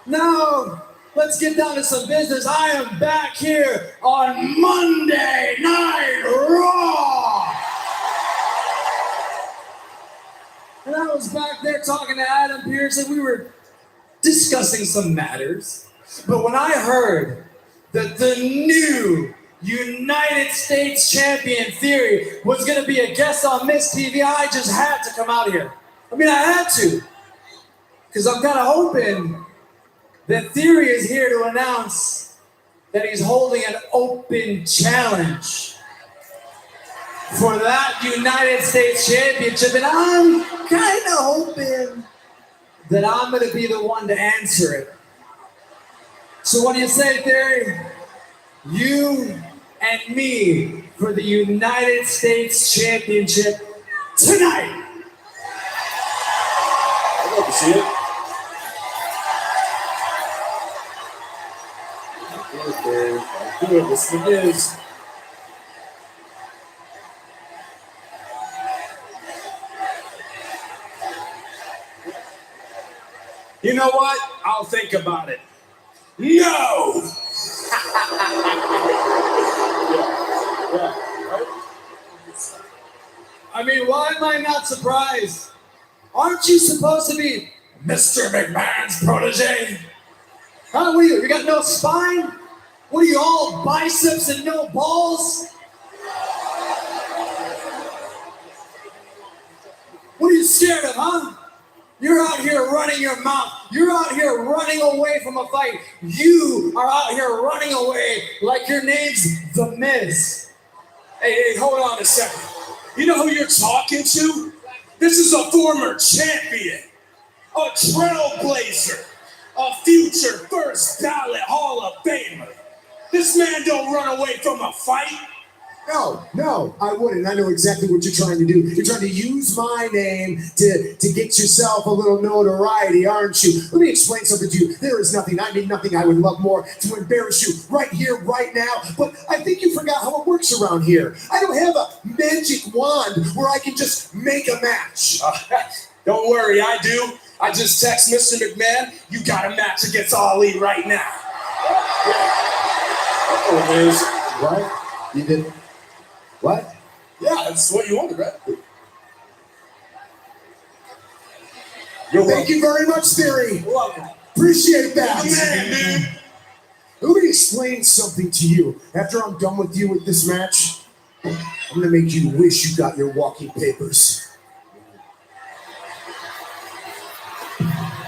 Now, let's get down to some business. I am back here on Monday Night Raw. And I was back there talking to Adam Pearce, and we were discussing some matters. But when I heard that the new United States Champion Theory was going to be a guest on Miss TV, I just had to come out here. I mean, I had to. Because I'm kind of hoping that Theory is here to announce that he's holding an open challenge for that United States Championship. And I'm kind of hoping that I'm going to be the one to answer it. So what do you say, Theory? You and me for the United States Championship tonight. I'd love to see it. Okay, do it. This is the Miz. You know what? I'll think about it. No! I mean, why am I not surprised? Aren't you supposed to be Mr. McMahon's protege? Huh? What are you? You got no spine? What are you, all biceps and no balls? What are you scared of, huh? You're out here running your mouth. You're out here running away from a fight. You are out here running away like your name's The Miz. Hey, hold on a second. You know who you're talking to? This is a former champion, a trailblazer, a future first ballot Hall of Famer. This man don't run away from a fight. No, I wouldn't. I know exactly what you're trying to do. You're trying to use my name to get yourself a little notoriety, aren't you? Let me explain something to you. There is nothing, I mean nothing I would love more to embarrass you right here, right now. But I think you forgot how it works around here. I don't have a magic wand where I can just make a match. Don't worry, I do. I just text Mr. McMahon, you got a match against Ali right now. Oh, Miz. What? You did? What? Yeah, that's what you wanted, right? Thank you very much, Theory. You're welcome. Appreciate that. Man, dude. Let me explain something to you. After I'm done with you with this match, I'm gonna make you wish you got your walking papers.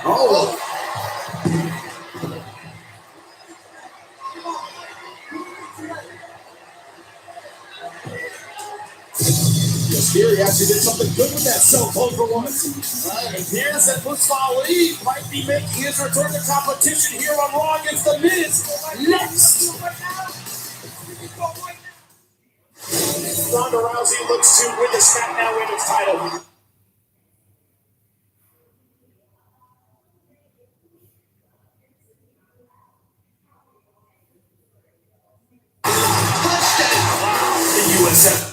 Oh. Yes, Theory actually did something good with that cell phone for once. It appears that Mustafa Ali might be making his return to competition here on Raw against The Miz next. Ronda Rousey looks to win the SmackDown Women's title. The USF.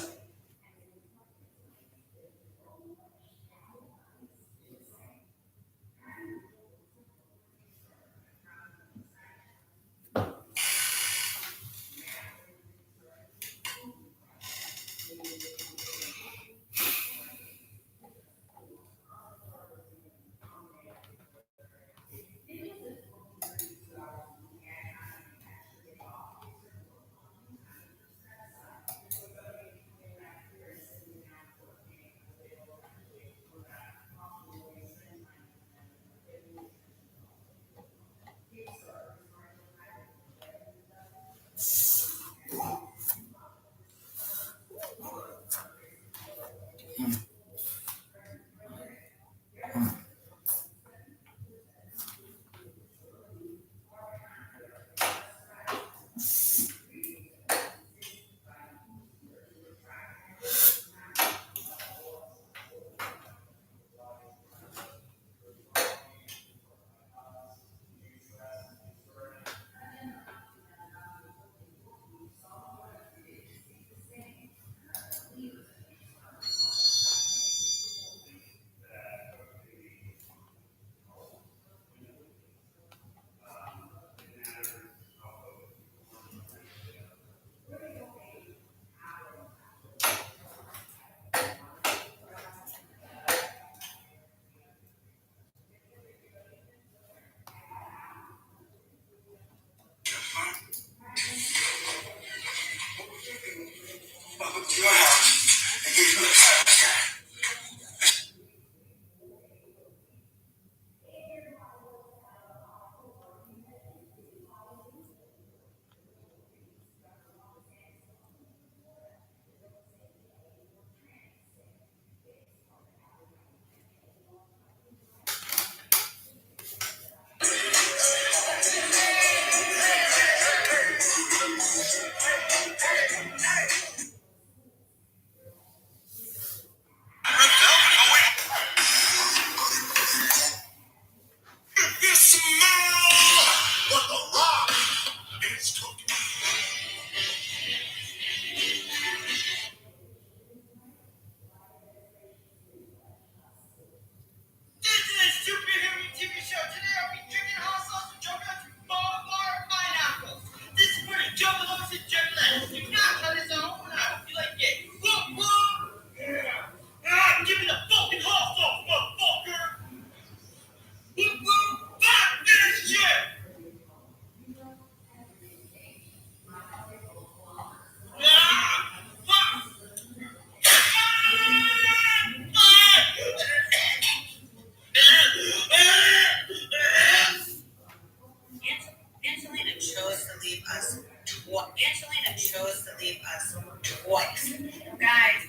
chose to leave us twice. Guys.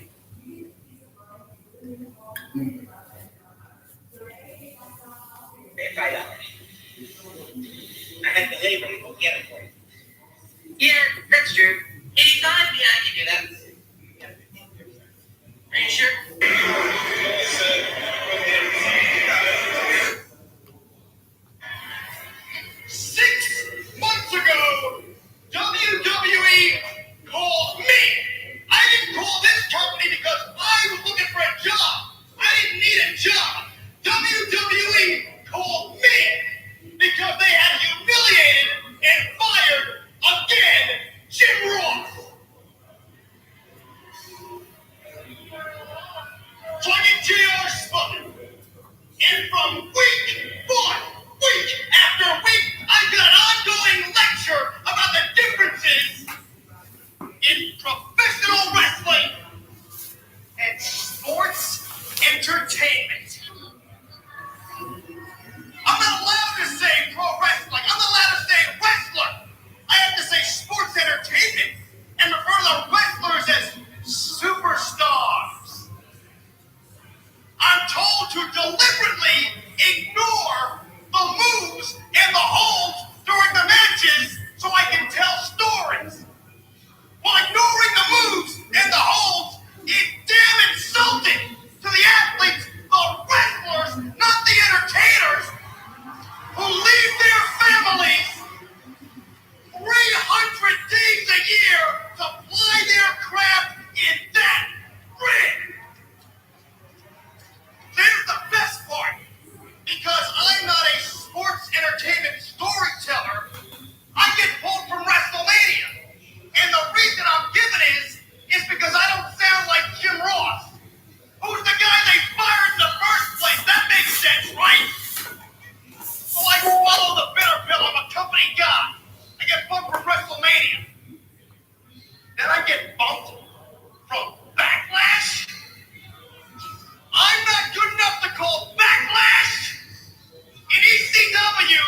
I had the label to go get it for you. Yeah, that's true. Anytime, yeah, I can do that. Are you sure? 6 months ago, WWE called me. I didn't call this company because I was looking for a job. I didn't need a job. WWE called me because they had humiliated and fired again Jim Ross. So I get JR spotted. And from week after week, I got an ongoing lecture about the differences in professional wrestling and sports entertainment. I'm not allowed to say pro wrestling. I'm not allowed to say wrestler. I have to say sports entertainment and refer to the wrestlers as superstars. I'm told to deliberately ignore the moves and the holds during the matches so I can tell stories. While ignoring the moves and the holds is damn insulting to the athletes, the wrestlers, not the entertainers, who leave their families 300 days a year to ply their craft in that ring. There's the best part. Because I'm not a sports entertainment storyteller, I get pulled from WrestleMania. And the reason I'm giving is because I don't sound like Jim Ross. Who's the guy they fired in the first place? That makes sense, right? So I swallow the bitter pill. I'm a company guy. I get bumped from WrestleMania. Then I get bumped from Backlash. I'm not good enough to call Backlash. In ECW,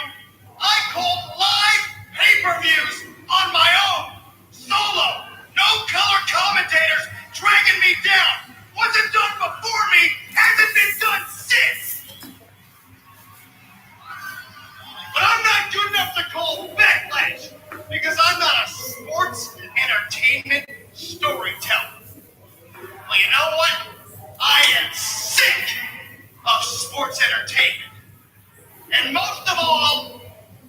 I called live pay-per-views on my own, solo, no color commentators dragging me down. Wasn't done before me, hasn't been done since. But I'm not good enough to call Backlash because I'm not a sports entertainment storyteller. Well, you know what? I am sick of sports entertainment. And most of all,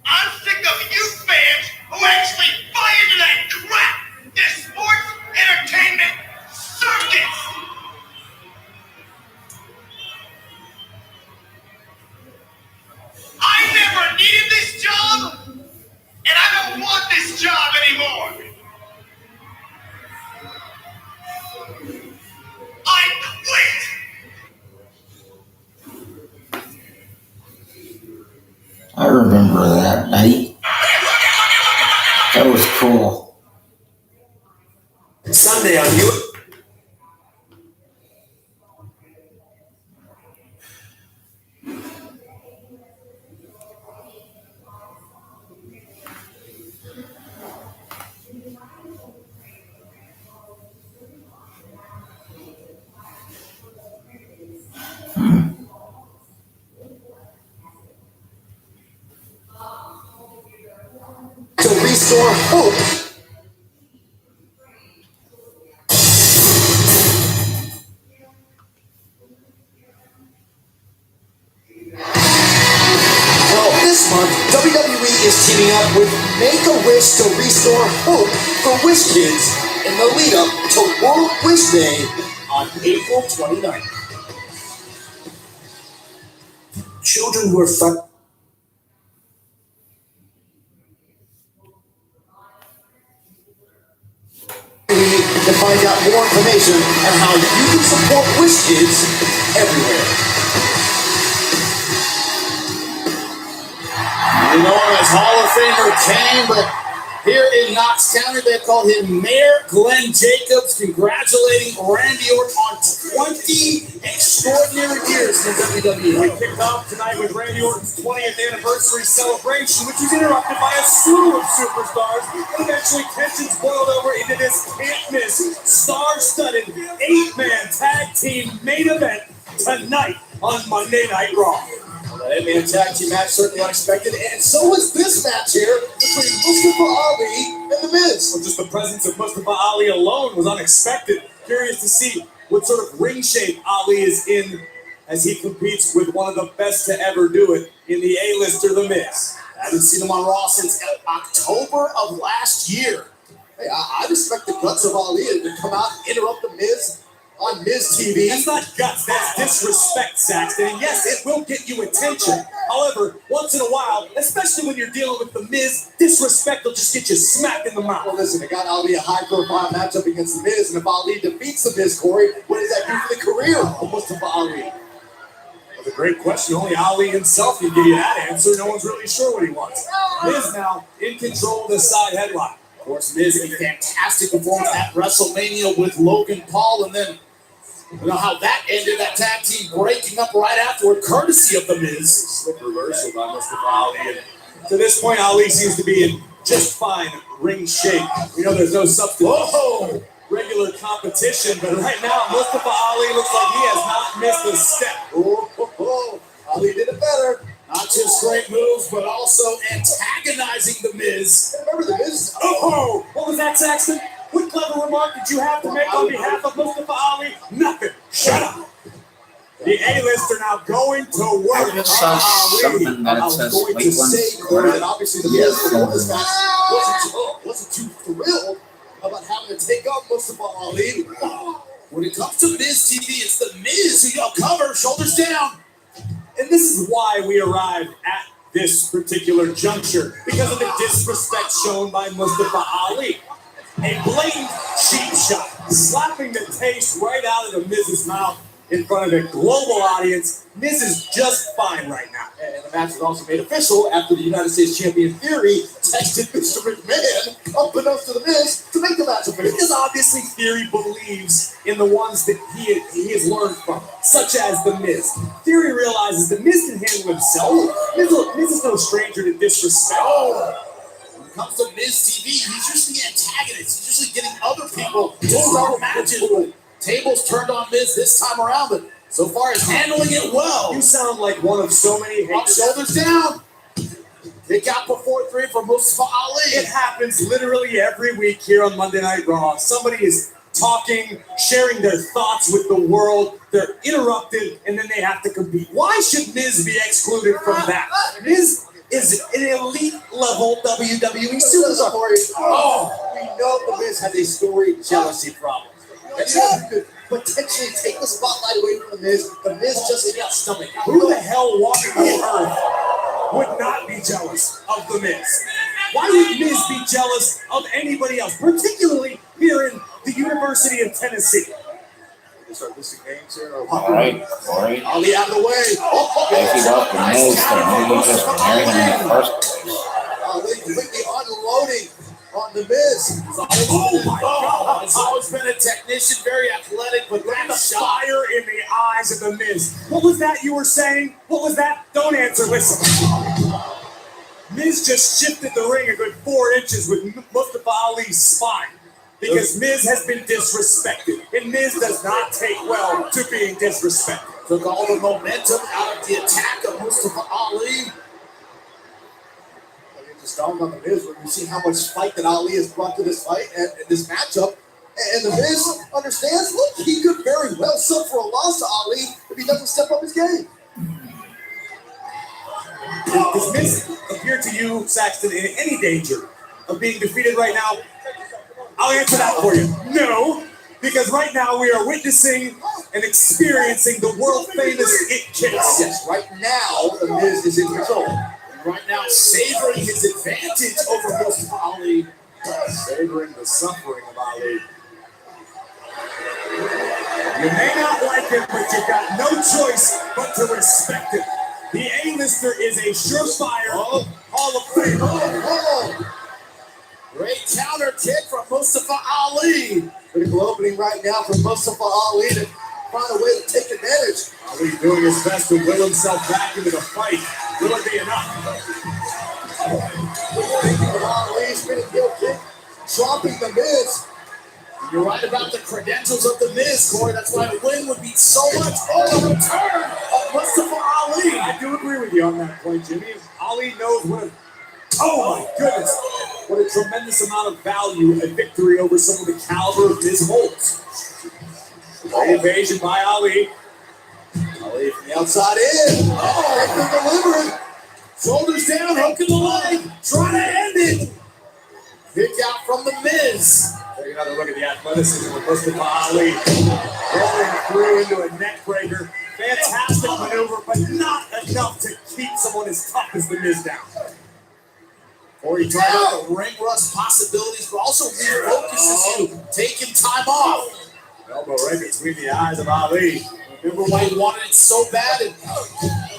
I'm sick of you fans who actually buy into that crap, this sports entertainment circus. I never needed this job, and I don't want this job anymore. I quit. I remember that night. That was cool. Sunday on you. To restore hope. Well, this month, WWE is teaming up with Make-A-Wish to restore hope for Wish Kids in the lead up to World Wish Day on April 29th. Children who are to find out more information on how you can support Wish Kids everywhere. You know him as Hall of Famer Kane, but Here in Knox County, they called him Mayor Glenn Jacobs, congratulating Randy Orton on 20 extraordinary years in WWE. We kicked off tonight with Randy Orton's 20th anniversary celebration, which was interrupted by a slew of superstars. Eventually, tensions boiled over into this can't-miss, star-studded 8-man tag team main event tonight on Monday Night Raw. That 8-man tag team match certainly unexpected, and so was this match here between Mustafa Ali and The Miz. Well, just the presence of Mustafa Ali alone was unexpected. Curious to see what sort of ring shape Ali is in as he competes with one of the best to ever do it in the A-lister, The Miz. I haven't seen him on Raw since October of last year. Hey, I respect the guts of Ali to come out and interrupt The Miz on Miz TV. That's not guts, that's disrespect, Saxton. And yes, it will get you attention. However, once in a while, especially when you're dealing with The Miz, disrespect will just get you smacked in the mouth. Well, listen, it got Ali a high-profile matchup against The Miz, and if Ali defeats The Miz, Corey, what does that do for the career of Mustafa Ali? That's a great question. Only Ali himself can give you that answer. No one's really sure what he wants. Miz now in control of the side headlock. Of course, Miz, a fantastic performance at WrestleMania with Logan Paul, and then you know how that ended, that tag team breaking up right afterward, courtesy of The Miz. Slick reversal by Mustafa Ali. And to this point, Ali seems to be in just fine ring shape. We know there's no substitute regular competition, but right now, Mustafa Ali looks like he has not missed a step. Ali did it better. Not just great moves, but also antagonizing The Miz. Remember The Miz? What was that, Saxton? What clever remark did you have to make on behalf of Mustafa Ali? Nothing. Shut up. The A-lister now going to work. I just saw something that says going to say, Corey, that obviously The Miz before this match wasn't too thrilled about having to take on Mustafa Ali. When it comes to Miz TV, it's The Miz who y'all cover, shoulders down. And this is why we arrived at this particular juncture, because of the disrespect shown by Mustafa Ali. A blatant cheap shot, slapping the taste right out of The Miz's mouth in front of a global audience. Miz is just fine right now. And the match was also made official after the United States Champion Theory texted Mr. McMahon, unbeknownst to The Miz, to make the match official. Because obviously Theory believes in the ones that he has learned from, such as The Miz. Theory realizes The Miz can handle himself. Miz is no stranger to disrespect. When it comes to Miz TV, he's usually the antagonist. He's usually getting other people to start matches. Tables turned on Miz this time around, but so far he's handling it well. You sound like one of so many haters. Shoulders down. Kick out before 3 for Mustafa Ali. It happens literally every week here on Monday Night Raw. Somebody is talking, sharing their thoughts with the world. They're interrupted, and then they have to compete. Why should Miz be excluded from that? Miz is an elite level WWE superstar. We know The Miz has a storied jealousy problem. That could potentially take the spotlight away from The Miz. The Miz just got stomach. Who the hell walking the earth would not be jealous of The Miz? Why would Miz be jealous of anybody else, particularly here in the University of Tennessee? Start listing names here. All right. Ali out of the way. If you got the Miz, then you just married him in the first place. Ali completely unloading on The Miz. Oh my God! He's always been a technician, very athletic, but Land of fire in the eyes of The Miz. What was that you were saying? What was that? Don't answer, listen. Miz just shifted the ring a good 4 inches with Mustafa Ali's spine. Because Miz has been disrespected. And Miz does not take well to being disrespected. Took all the momentum out of the attack of Mustafa Ali. Just dawned on The Miz when we see how much fight that Ali has brought to this fight and this matchup. And The Miz understands, look, he could very well suffer for a loss to Ali if he doesn't step up his game. Does Miz appear to you, Saxton, in any danger of being defeated right now? I'll answer that for you. No, because right now we are witnessing and experiencing the world-famous It Kicks. Yes, right now The Miz is in control. Right now, savoring his advantage over Mustafa Ali. Savoring the suffering of Ali. You may not like him, but you've got no choice but to respect him. The A-lister is a surefire Hall of Famer. Mustafa Ali. Critical opening right now for Mustafa Ali to find a way to take advantage. Ali doing his best to will himself back into the fight. Will it be enough? Ali spinning heel kick, dropping the Miz. You're right about the credentials of the Miz, Corey. That's why a win would be so much. Oh, the return of Mustafa Ali. I do agree with you on that point, Jimmy. Ali knows oh my goodness, what a tremendous amount of value a victory over someone the caliber of Miz holds. Great evasion by Ali. Ali from the outside in. Oh, delivered. Shoulders down, hook in the leg. Trying to end it. Kick out from the Miz. Take another look at the athleticism of Mustafa Ali. Rolling through into a neck breaker. Fantastic maneuver, but not enough to keep someone as tough as the Miz down. Or he tried out the ring rust possibilities, but also refocuses you, taking time off. Elbow right between the eyes of Ali. Remember why he wanted it so bad? And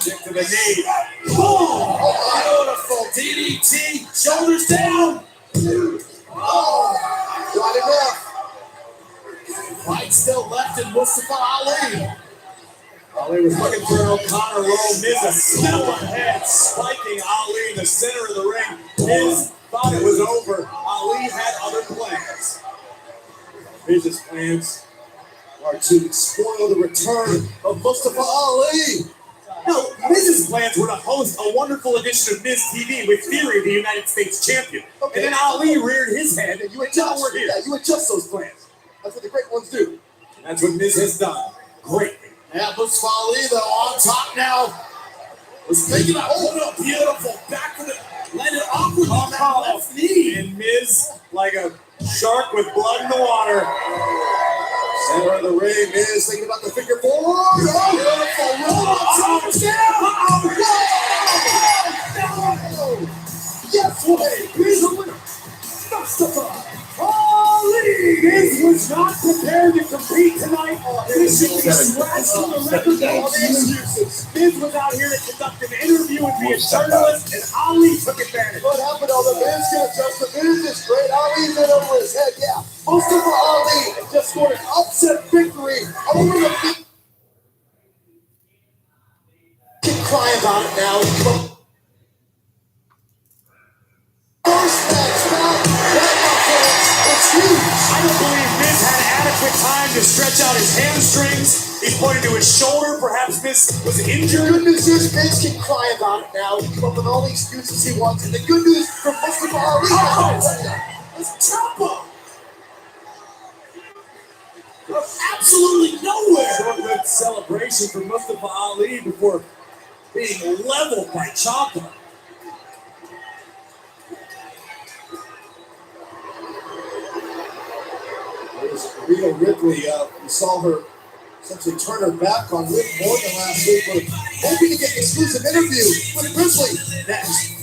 kick to the knee. Oh, beautiful DDT. Shoulders down. Oh, got enough. Fight still left in Mustafa Ali. Ali was looking for an O'Connor roll. Miz a step ahead, spiking Ali in the center of the ring. Miz thought it was over. Ali had other plans. Miz's plans are to spoil the return of Mustafa Ali. No, Miz's plans were to host a wonderful edition of Miz TV with Theory, the United States champion. Okay. And then Ali reared his head, and you adjust. Yeah, you adjust those plans. That's what the great ones do. And that's what Miz has done. Great. Yeah, Mustafa Ali, though, on top now. Was making a beautiful back with it. Landed awkward on that left knee. And Miz, like a shark with blood in the water. Center of the ring is thinking about the figure four. Oh, beautiful roll. Yes, way. Here's the winner. Mustafa Ali. Miz was not prepared to compete tonight. This should be scratched from the record of all the excuses. Miz was out here to conduct an interview and be a journalist, and Ali took advantage. What happened? All the Miz gonna adjust the Miz is great. Ali's in over his head, yeah. Mustafa Ali just scored an upset victory over the big. Keep crying about it now. First match back. It's huge. I don't believe Miz had adequate time to stretch out his hamstrings. He's pointing to his shoulder. Perhaps Miz was injured. The good news is Miz can cry about it now. He come up with all the excuses he wants. And the good news from Mustafa Ali. Let's chop him. Absolutely nowhere. Short-lived celebration for Mustafa Ali before being leveled by Ciampa. Rhea Ripley, we saw her essentially turn her back on Liv Morgan last week. We're hoping to get an exclusive interview with Grizzly next.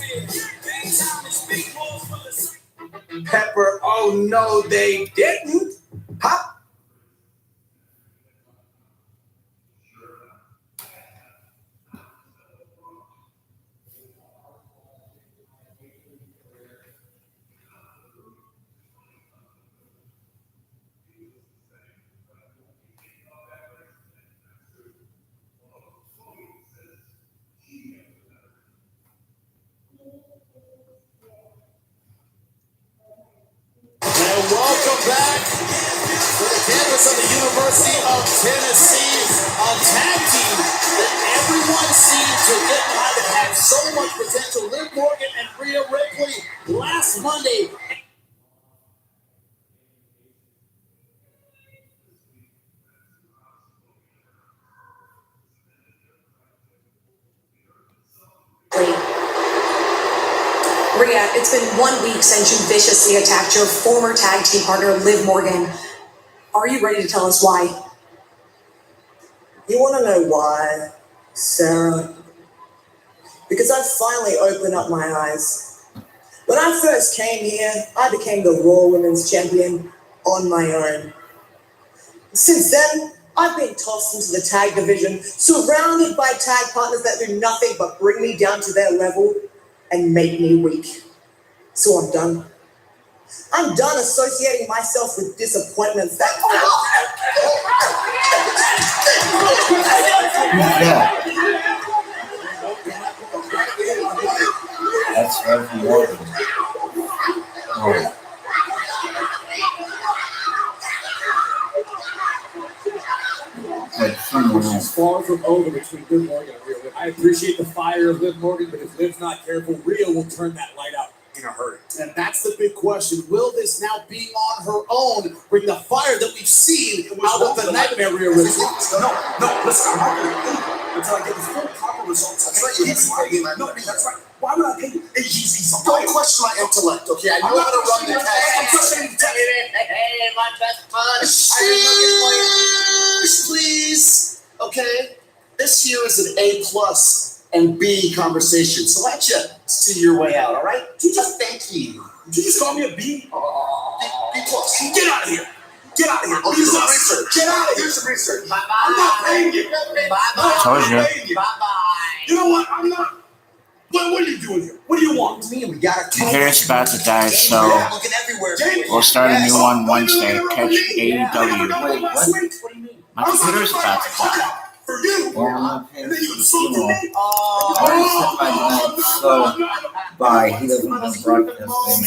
Pepper, oh no, they didn't. Huh? And welcome back to the campus of the University of Tennessee, a tag team that everyone seemed to get behind that had so much potential. Liv Morgan and Rhea Ripley last Monday. Rhea, it's been 1 week since you viciously attacked your former tag team partner, Liv Morgan. Are you ready to tell us why? You want to know why, Sarah? Because I finally opened up my eyes. When I first came here, I became the Raw Women's Champion on my own. Since then, I've been tossed into the tag division, surrounded by tag partners that do nothing but bring me down to their level and make me weak. So I'm done. I'm done associating myself with disappointments. Yeah. That's Rev Morgan. Oh. Like someone She's else. far from over between Liv Morgan and Rhea Ripley. I appreciate the fire of Liv Morgan, but if Liv's not careful, Rhea will turn that light out in a hurry. And that's the big question. Will this now being on her own bring the fire that we've seen out of the nightmare Rhea Ripley? No, listen, I'm not gonna pay you until I get the full proper results. That's right, that's right. No, that's right. Why would I pay you? Don't question my intellect, okay? I know how to run the test. Hey, my best bud. Cheers, please. Okay? This here is an A+ and B conversation. So why don't you see your way out, all right? Thank you. Did you just call me a B? B+. Get out of here. Get out of here. Do some research. Get out of here. Do some research. Bye-bye. I'm not paying you. Bye-bye. Told you. Bye-bye. You know what? I'm not. What are you doing here? What do you want? Me, we gotta Computer's about to die, so looking everywhere. we'll start a new one Wednesday to catch AEW. Wait, what? What do you mean? My computer's about to die. For you. Well, I'm not paying And then you for the insult funeral. me? I already said my night, so bye. He doesn't want to broadcast anymore.